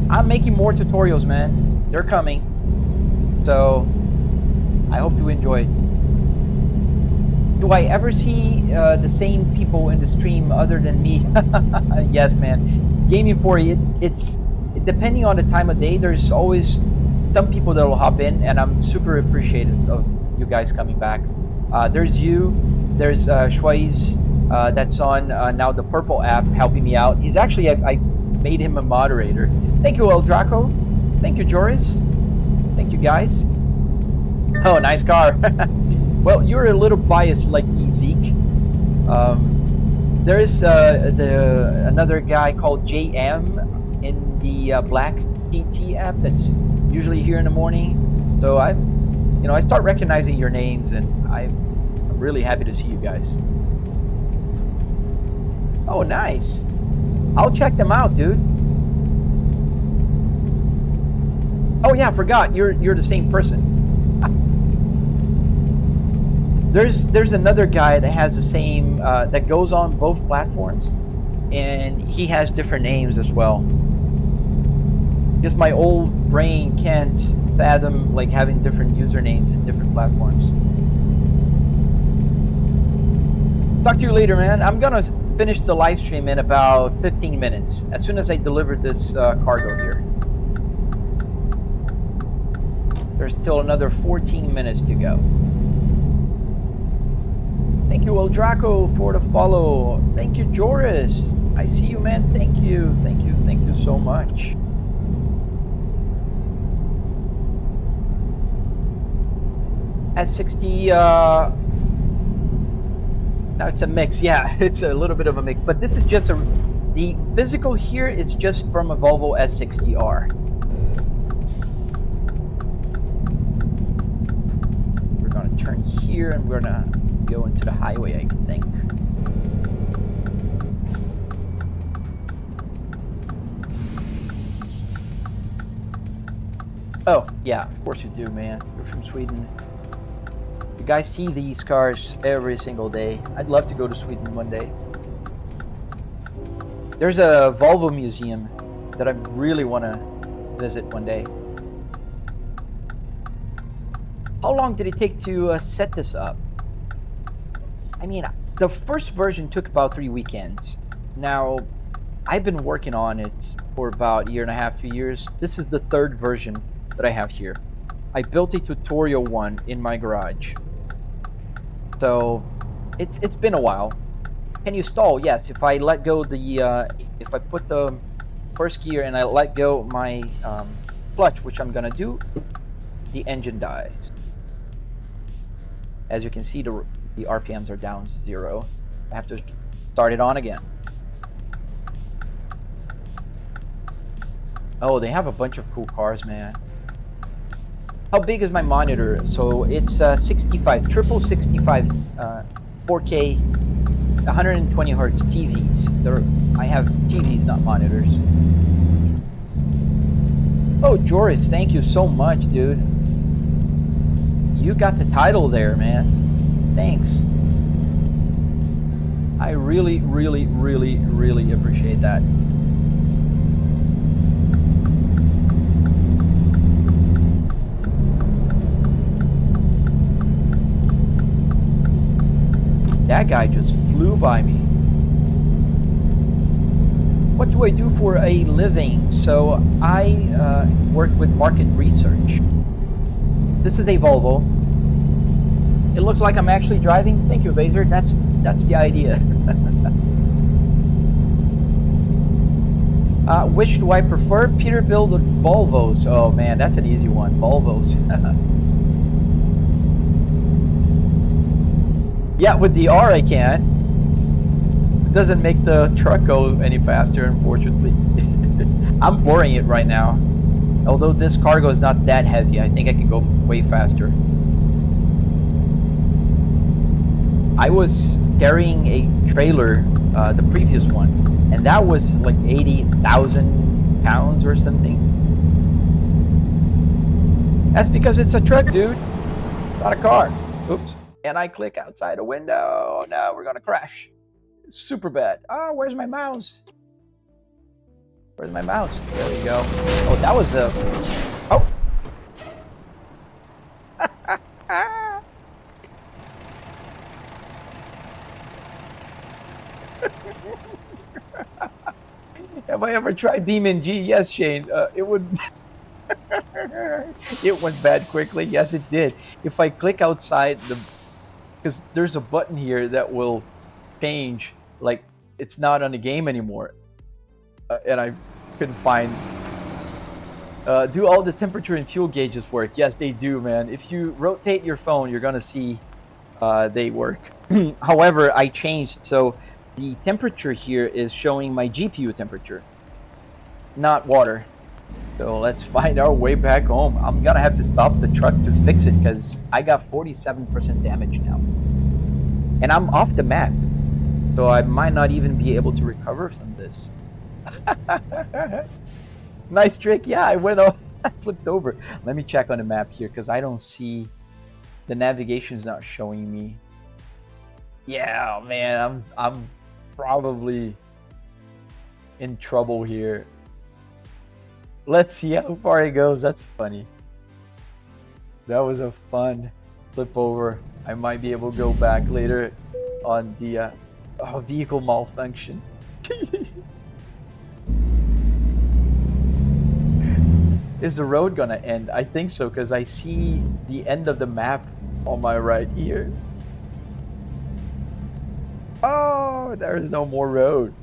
I'm making more tutorials, man. They're coming. So, I hope you enjoy it. Do I ever see the same people in the stream other than me? Yes, man. Gaming for it, it's depending on the time of day, there's always some people that will hop in, and I'm super appreciative of you guys coming back. There's you, there's Schweiz, that's on now the purple app helping me out. He's actually, I made him a moderator. Thank you, El Draco. Thank you, Joris. Thank you, guys. Oh, nice car. Well, you're a little biased like me, Zeke. There is another guy called JM in the Black TT app that's usually here in the morning. So I start recognizing your names, and I'm really happy to see you guys. Oh, nice. I'll check them out, dude. Oh yeah, I forgot. You're the same person. There's another guy that has the same that goes on both platforms, and he has different names as well. Just my old brain can't fathom like having different usernames in different platforms. Talk to you later, man. I'm gonna finish the live stream in about 15 minutes as soon as I deliver this cargo here. There's still another 14 minutes to go. Thank you, El Draco, for the follow. Thank you, Joris. I see you, man. Thank you. Thank you. Thank you so much. At 60, now it's a mix. Yeah, it's a little bit of a mix. But this is just the physical here is just from a Volvo S60R. We're going to turn here, and we're going to go into the highway, I think. Oh, yeah, of course you do, man. You're from Sweden. You guys see these cars every single day. I'd love to go to Sweden one day. There's a Volvo museum that I really want to visit one day. How long did it take to set this up? I mean, the first version took about 3 weekends. Now, I've been working on it for about 1.5 to 2 years. This is the 3rd version that I have here. I built a tutorial one in my garage. So, it's been a while. Can you stall? Yes, if I let go if I put the first gear and I let go my clutch, which I'm gonna do, the engine dies. As you can see, the RPMs are down 0. I have to start it on again. Oh, they have a bunch of cool cars, man. How big is my monitor? So it's 65, triple 65, 4K, 120 hertz TVs. I have TVs, not monitors. Oh, Joris, thank you so much, dude. You got the title there, man. Thanks. I really, really, really, really appreciate that. That guy just flew by me. What do I do for a living? So I work with market research. This is a Volvo. It looks like I'm actually driving. Thank you, Vaser. That's the idea. Which do I prefer? Peterbilt or Volvos? Oh man, that's an easy one. Volvos. Yeah, with the R I can. It doesn't make the truck go any faster, unfortunately. I'm flooring it right now. Although this cargo is not that heavy, I think I can go way faster. I was carrying a trailer, the previous one, and that was like 80,000 pounds or something. That's because it's a truck, dude, not a car. Oops. And I click outside a window. No, we're gonna crash. It's super bad. Oh, where's my mouse? Where's my mouse? There we go. Oh, that was a... Oh! Have I ever tried Demon G? Yes, Shane. It would... It went bad quickly. Yes, it did. If I click outside the... Because there's a button here that will change, like it's not on the game anymore. and I couldn't find. Do all the temperature and fuel gauges work? Yes, they do, man. If you rotate your phone, you're gonna see they work. However, I changed, so the temperature here is showing my GPU temperature, not water. So let's find our way back home. I'm gonna have to stop the truck to fix it because I got 47% damage now. And I'm off the map, so I might not even be able to recover from this. Nice trick. Yeah, I went off. I flipped over. Let me check on the map here because I don't see. The navigation's not showing me. Yeah, man, I'm probably in trouble here. Let's see how far it goes. That's funny. That was a fun flip over. I might be able to go back later on the vehicle malfunction. Is the road gonna end? I think so, because I see the end of the map on my right here. Oh, there is no more road.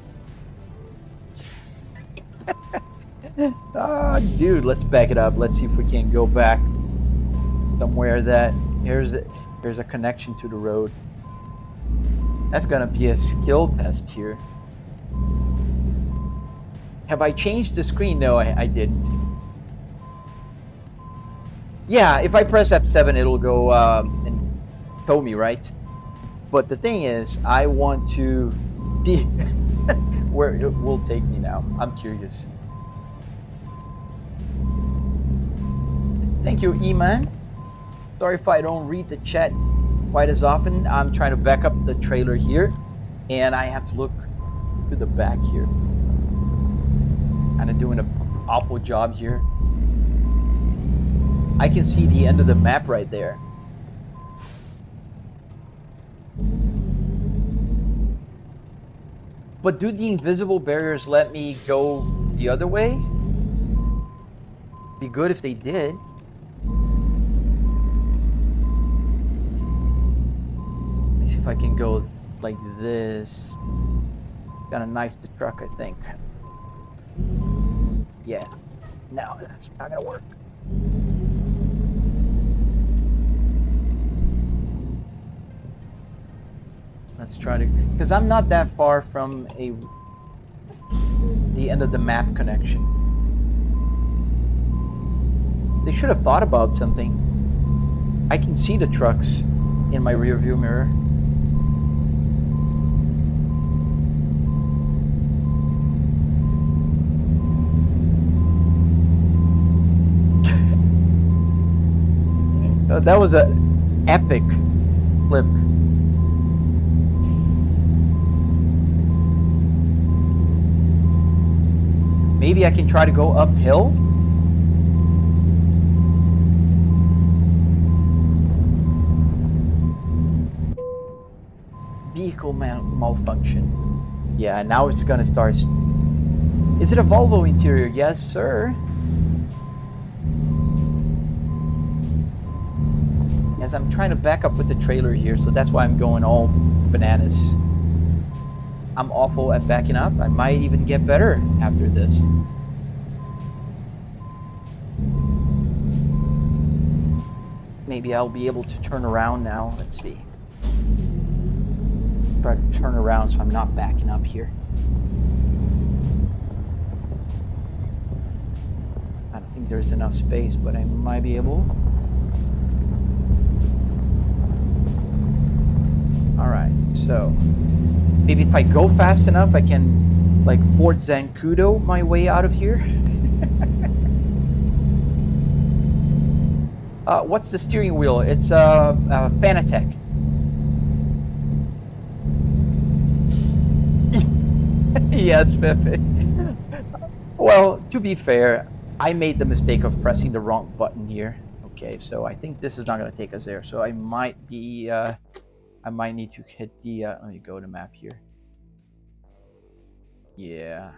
Oh, dude, let's back it up. Let's see if we can go back somewhere that there's a connection to the road. That's gonna be a skill test here. Have I changed the screen? No, I didn't. Yeah, if I press F7, it'll go and tow me, right? But the thing is, I want to see where it will take me now. I'm curious. Thank you, E-Man. Sorry if I don't read the chat quite as often. I'm trying to back up the trailer here, and I have to look to the back here. Kind of doing an awful job here. I can see the end of the map right there. But do the invisible barriers let me go the other way? Be good if they did. Let me see if I can go like this. Gotta knife the truck, I think. Yeah. No, that's not gonna work. Let's try to, because I'm not that far from the end of the map connection. They should have thought about something. I can see the trucks in my rear view mirror. That was an epic flip. Maybe I can try to go uphill. Vehicle malfunction. Yeah, now it's gonna start. Is it a Volvo interior? Yes, sir. As I'm trying to back up with the trailer here, so that's why I'm going all bananas. I'm awful at backing up. I might even get better after this. Maybe I'll be able to turn around now. Let's see. Try to turn around so I'm not backing up here. I don't think there's enough space, but I might be able. Alright, so maybe if I go fast enough, I can like Fort Zancudo my way out of here. What's the steering wheel? It's a Fanatec. Yes, Pepe. Well, to be fair, I made the mistake of pressing the wrong button here. Okay, so I think this is not going to take us there. So I might be, I might need to hit the, let me go to map here. Yeah.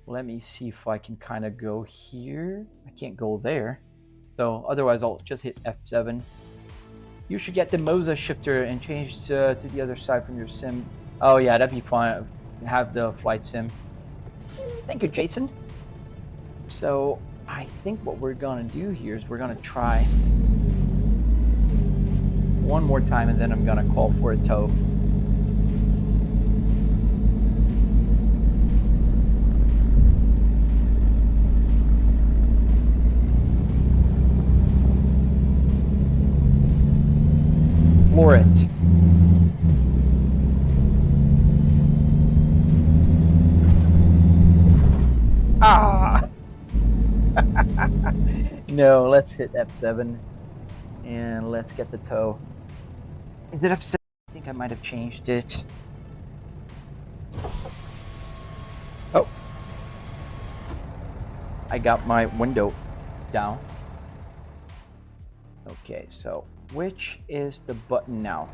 Let me see if I can kind of go here. I can't go there. So otherwise I'll just hit F7. You should get the Moza shifter and change to the other side from your sim. Oh yeah, that'd be fun. Have the flight sim. Thank you, Jason. So I think what we're gonna do here is we're gonna try one more time, and then I'm gonna call for a tow. Floor it. Ah! No, let's hit F7 and let's get the tow. Is it F7? I think I might have changed it. Oh. I got my window down. Okay, so which is the button now?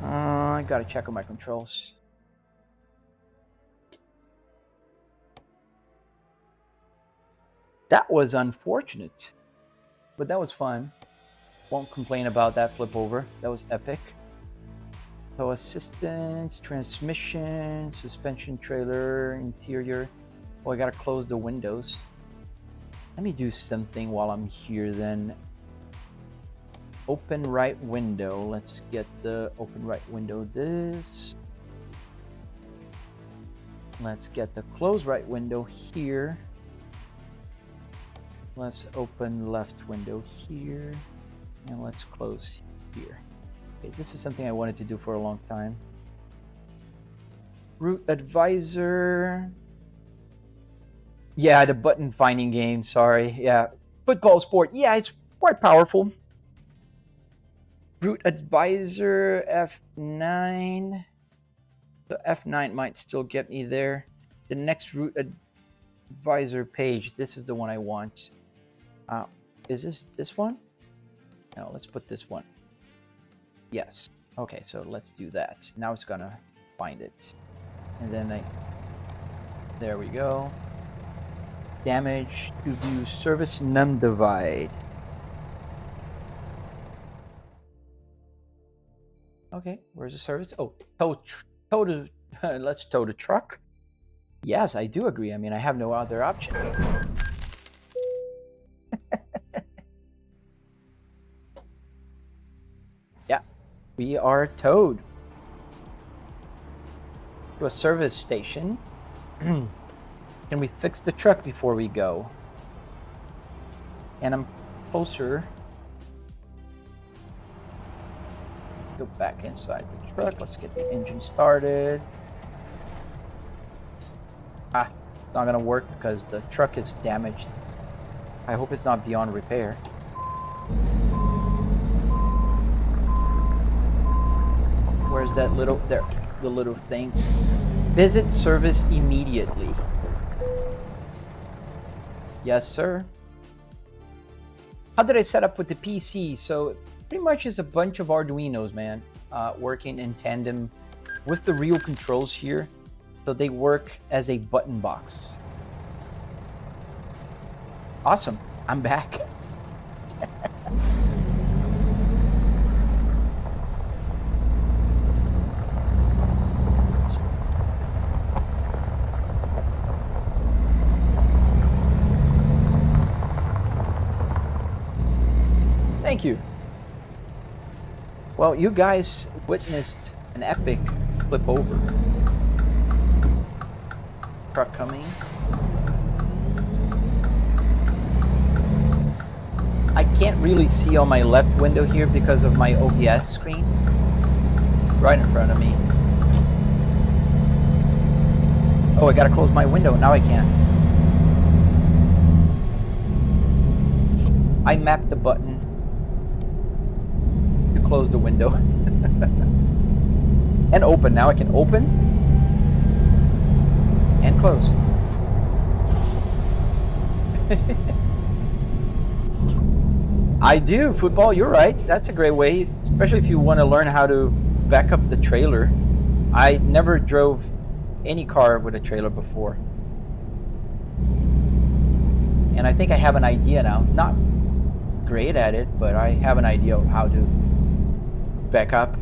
I gotta check on my controls. That was unfortunate, but that was fun. Won't complain about that flip over. That was epic. So assistance, transmission, suspension trailer, interior. Oh, I gotta close the windows. Let me do something while I'm here then. Open right window. Let's get the open right window this. Let's get the close right window here. Let's open left window here. And let's close here. Okay, this is something I wanted to do for a long time. Route advisor. Yeah, the button finding game, sorry. Yeah, football sport. Yeah, it's quite powerful. Route advisor, F9. So F9 might still get me there. The next route advisor page, this is the one I want. Is this one? No, let's put this one. Yes. Okay, so let's do that. Now it's gonna find it. And then there we go. Damage to view service num divide. Okay, where's the service? Oh, tow to let's tow the truck. Yes, I do agree. I mean, I have no other option. Yeah, we are towed to a service station. Can we fix the truck before we go? And I'm closer. Go back inside the truck. Let's get the engine started. It's not gonna work because the truck is damaged. I hope it's not beyond repair. Where's that little, there, the little thing? Visit service immediately. Yes, sir. How did I set up with the PC? So pretty much is a bunch of Arduinos, man, working in tandem with the real controls here. So they work as a button box. Awesome. I'm back. Thank you. Well, you guys witnessed an epic flip over. Truck coming. I can't really see on my left window here because of my OBS screen. Right in front of me. Oh, I gotta close my window. Now I can't. I mapped the button to close the window. And open. Now I can open and close. I do. Football, you're right. That's a great way, especially if you want to learn how to back up the trailer. I never drove any car with a trailer before. And I think I have an idea now. Not great at it, but I have an idea of how to back up.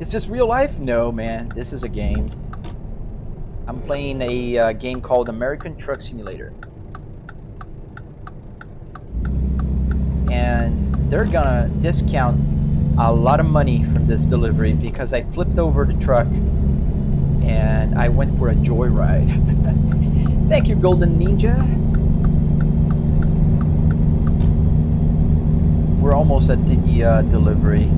Is this real life? No, man. This is a game. I'm playing a game called American Truck Simulator. And they're gonna discount a lot of money from this delivery because I flipped over the truck and I went for a joyride. Thank you, Golden Ninja. We're almost at the delivery.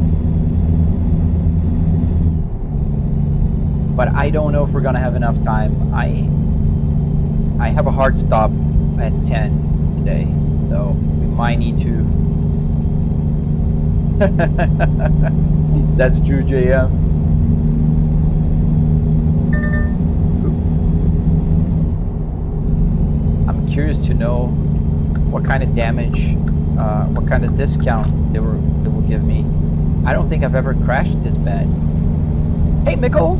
But I don't know if we're gonna have enough time. I have a hard stop at 10 today, so we might need to. That's true, JM. I'm curious to know what kind of damage, what kind of discount they will give me. I don't think I've ever crashed this bad. Hey, Mickle.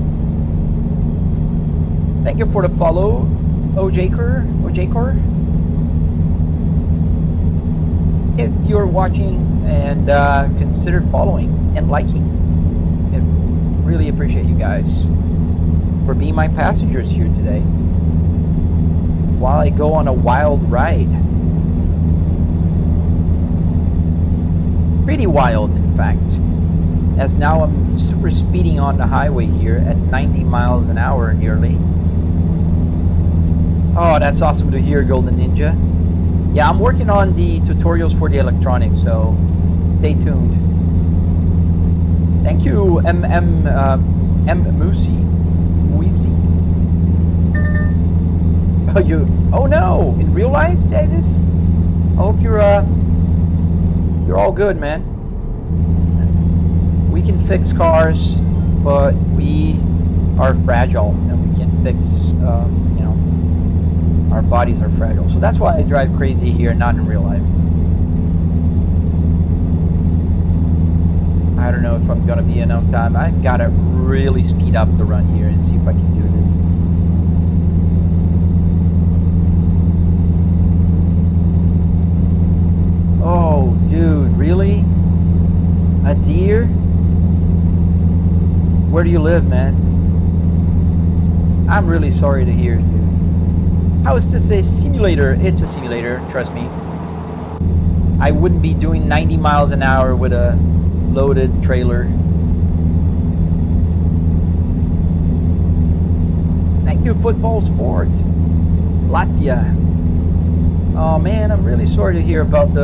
Thank you for the follow, OJker. If you're watching, and consider following and liking. I really appreciate you guys for being my passengers here today while I go on a wild ride. Pretty wild, in fact, as now I'm super speeding on the highway here at 90 miles an hour nearly. Oh, that's awesome to hear, Golden Ninja. Yeah, I'm working on the tutorials for the electronics, so stay tuned. Thank you, M. Muisi. Oh, oh no! In real life, Davis? I hope you're all good, man. We can fix cars, but we are fragile, and we can fix, our bodies are fragile. So that's why I drive crazy here, not in real life. I don't know if I'm gonna be enough time. I gotta really speed up the run here and see if I can do this. Oh, dude, really? A deer? Where do you live, man? I'm really sorry to hear, dude. How is this a simulator? It's a simulator, trust me. I wouldn't be doing 90 miles an hour with a loaded trailer. Thank you, Football Sport. Latvia. Oh man, I'm really sorry to hear about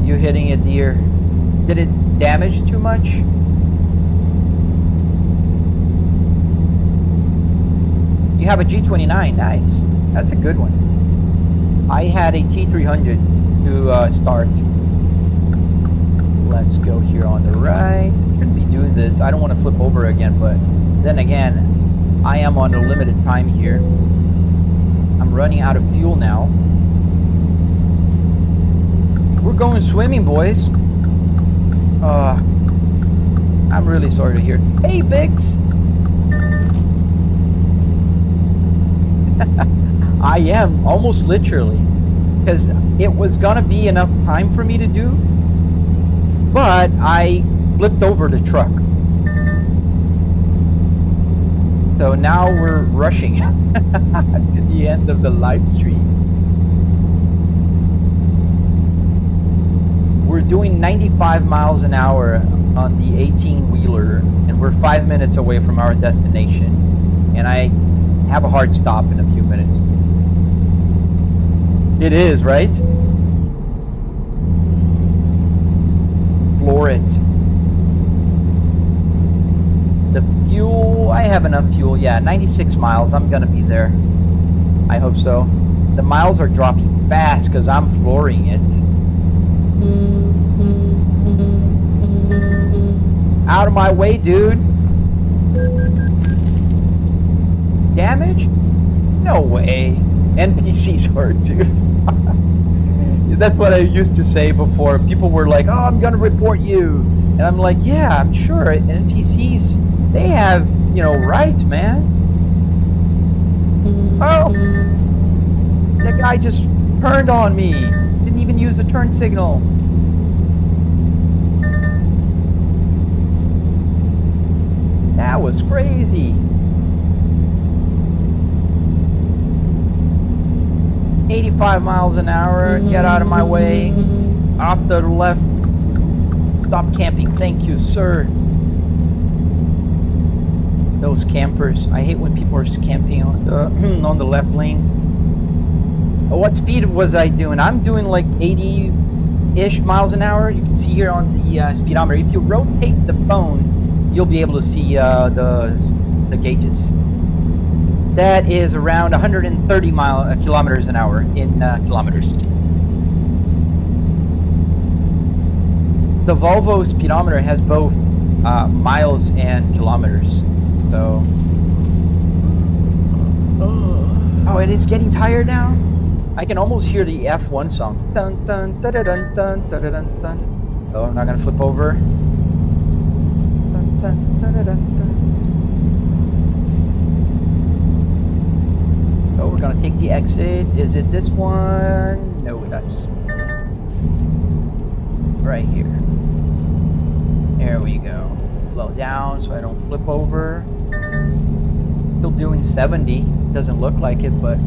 you hitting a deer. Did it damage too much? You have a G29, nice. That's a good one. I had a T300 to start. Let's go here on the right. Shouldn't be doing this. I don't want to flip over again, but then again, I am on a limited time here. I'm running out of fuel now. We're going swimming, boys. I'm really sorry to hear. Hey, Biggs. I am, almost literally, because it was gonna be enough time for me to do, but I flipped over the truck. So now we're rushing to the end of the live stream. We're doing 95 miles an hour on the 18-wheeler, and we're 5 minutes away from our destination, and I have a hard stop in a few minutes. It is, right? Floor it. The fuel, I have enough fuel. Yeah, 96 miles. I'm gonna be there. I hope so. The miles are dropping fast because I'm flooring it. Out of my way, dude. Damage? No way. NPCs hurt, dude. That's what I used to say before. People were like, oh, I'm gonna report you. And I'm like, yeah, I'm sure. NPCs, they have, rights, man. Oh! That guy just turned on me. Didn't even use the turn signal. That was crazy. 85 miles an hour. Get out of my way. Off the left. Stop camping. Thank you, sir. Those campers. I hate when people are camping on the on the left lane. What speed was I doing? I'm doing like 80-ish miles an hour. You can see here on the speedometer. If you rotate the phone, you'll be able to see the gauges. That is around 130 kilometers an hour in kilometers. The Volvo speedometer has both miles and kilometers. So, oh, it is getting tired now. I can almost hear the F1 song. Dun dun dun dun dun dun dun dun dun. Oh, I'm not gonna flip over. Dun, dun, dun, dun, dun. Oh, we're gonna take the exit. Is it this one? No, that's right here. There we go. Slow down so I don't flip over. Still doing 70. Doesn't look like it, but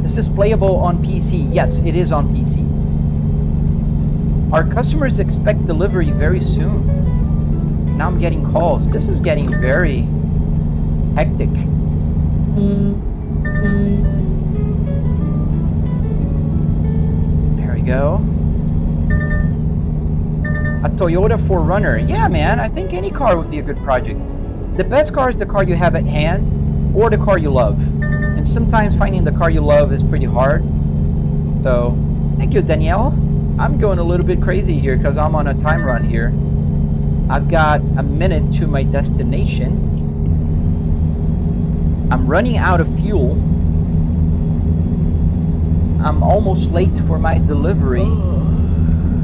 this is playable on PC. Yes, it is on PC. Our customers expect delivery very soon. Now I'm getting calls. This is getting very hectic. There we go. A Toyota 4Runner. Yeah, man, I think any car would be a good project. The best car is the car you have at hand or the car you love. And sometimes finding the car you love is pretty hard. So, thank you, Danielle. I'm going a little bit crazy here because I'm on a time run here. I've got a minute to my destination. I'm running out of fuel. I'm almost late for my delivery.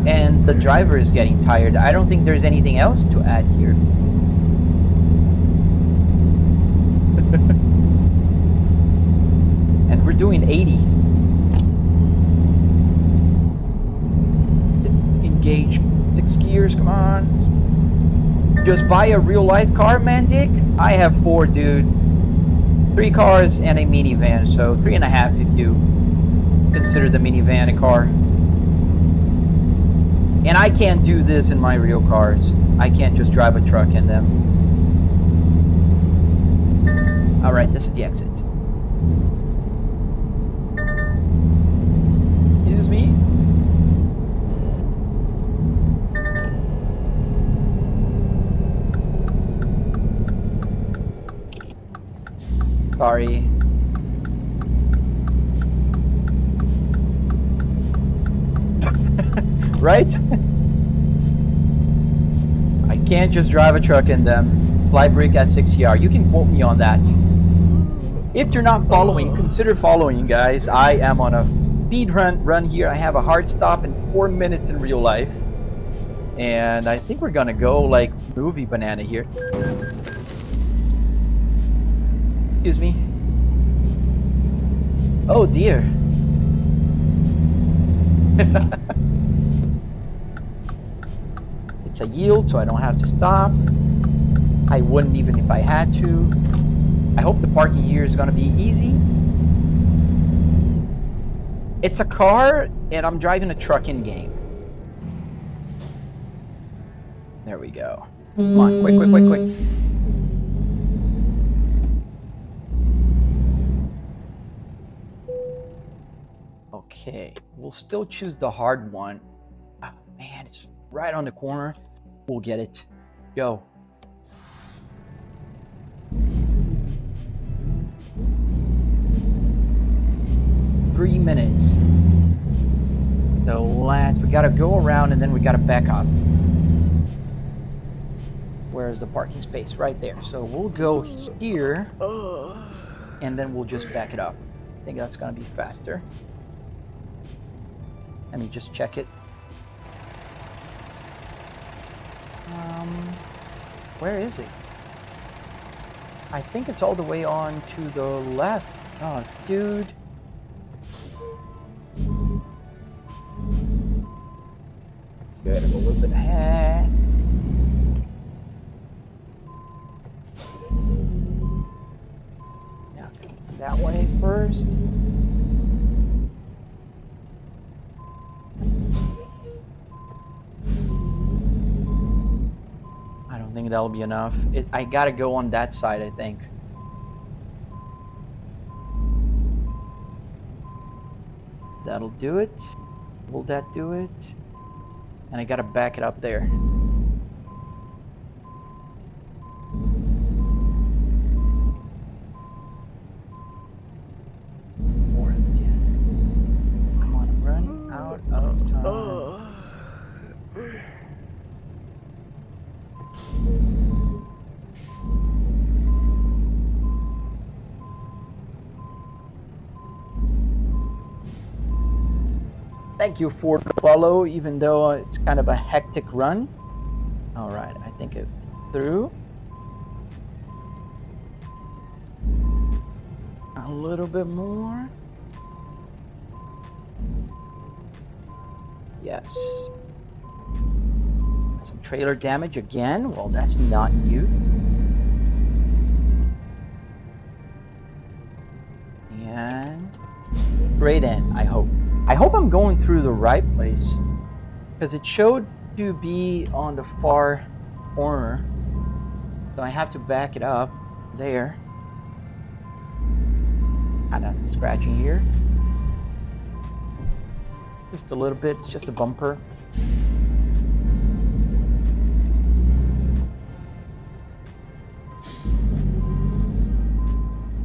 And the driver is getting tired. I don't think there's anything else to add here. And we're doing 80. Engage 6 gears, come on. Just buy a real life car, Mandic? I have 4, dude. 3 cars and a minivan, so 3.5 if you consider the minivan a car. And I can't do this in my real cars. I can't just drive a truck in them. Alright, this is the exit. Excuse me. Sorry. Right? I can't just drive a truck in them. Fly brick S6CR. You can quote me on that. If you're not following, consider following, guys. I am on a speed run here. I have a hard stop in 4 minutes in real life. And I think we're gonna go like movie banana here. Excuse me. Oh dear. It's a yield, so I don't have to stop. I wouldn't even if I had to. I hope the parking here is gonna be easy. It's a car, and I'm driving a truck in game. There we go. Come on, quick, quick, quick, quick. Okay, we'll still choose the hard one. Oh, man, it's right on the corner. We'll get it. Go. Three minutes. So we gotta go around and then we gotta back up. Where's the parking space? Right there. So we'll go here and then we'll just back it up. I think that's gonna be faster. Let me just check it. Where is it? I think it's all the way on to the left. Oh, dude. Good, I'm a little bit ahead. first. I don't think that'll be enough. I gotta go on that side, I think. That'll do it. Will that do it? And I gotta back it up there. Fourth again. Come on, run out of time. Thank you for the follow, even though it's kind of a hectic run. All right, I think it's through. A little bit more. Yes. Some trailer damage again. Well, that's not new. And straight in, I hope. I hope I'm going through the right place, because it showed to be on the far corner. So I have to back it up there. Kind of scratching here. Just a little bit, it's just a bumper.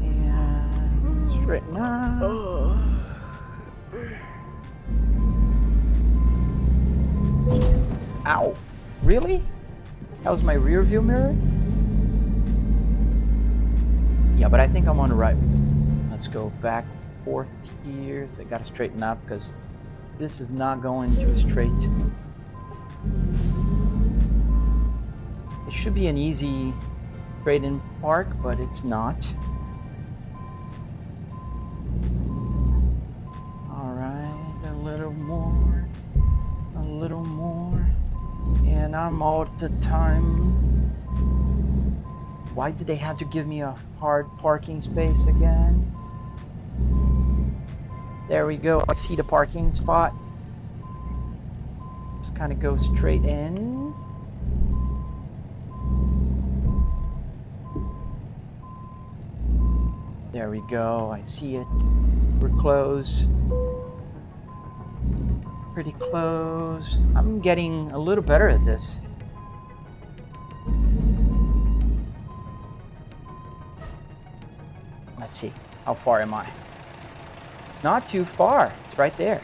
And straighten up. Ow. Really? That was my rear view mirror? Yeah, but I think I'm on the right. Let's go back forth here. So I gotta straighten up because this is not going too straight. It should be an easy straight in park, but it's not. Alright, a little more. A little more. And I'm out the time. Why did they have to give me a hard parking space again? There we go. I see the parking spot. Just kind of go straight in. There we go. I see it. We're close. Pretty close. I'm getting a little better at this. Let's see. How far am I? Not too far. It's right there.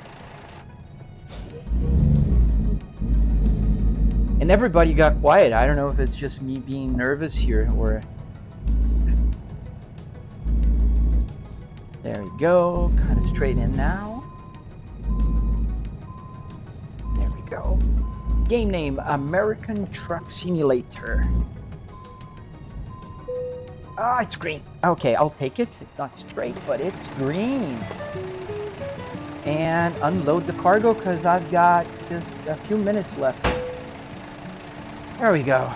And everybody got quiet. I don't know if it's just me being nervous here or... There we go. Kind of straight in now. There we go. Game name, American Truck Simulator. Ah, it's green. Okay, I'll take it. It's not straight, but it's green. And unload the cargo because I've got just a few minutes left. There we go.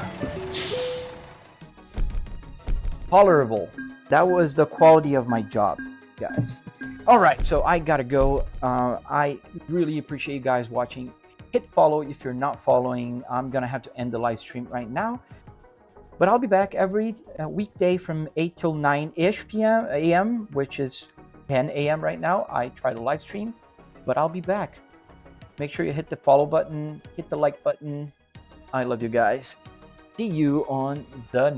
Tolerable. That was the quality of my job, guys. All right, so I gotta go. I really appreciate you guys watching. Hit follow if you're not following. I'm gonna have to end the live stream right now. But I'll be back every weekday from 8 till 9-ish p.m. a.m., which is 10 a.m. right now. I try to live stream, but I'll be back. Make sure you hit the follow button, hit the like button. I love you guys. See you on the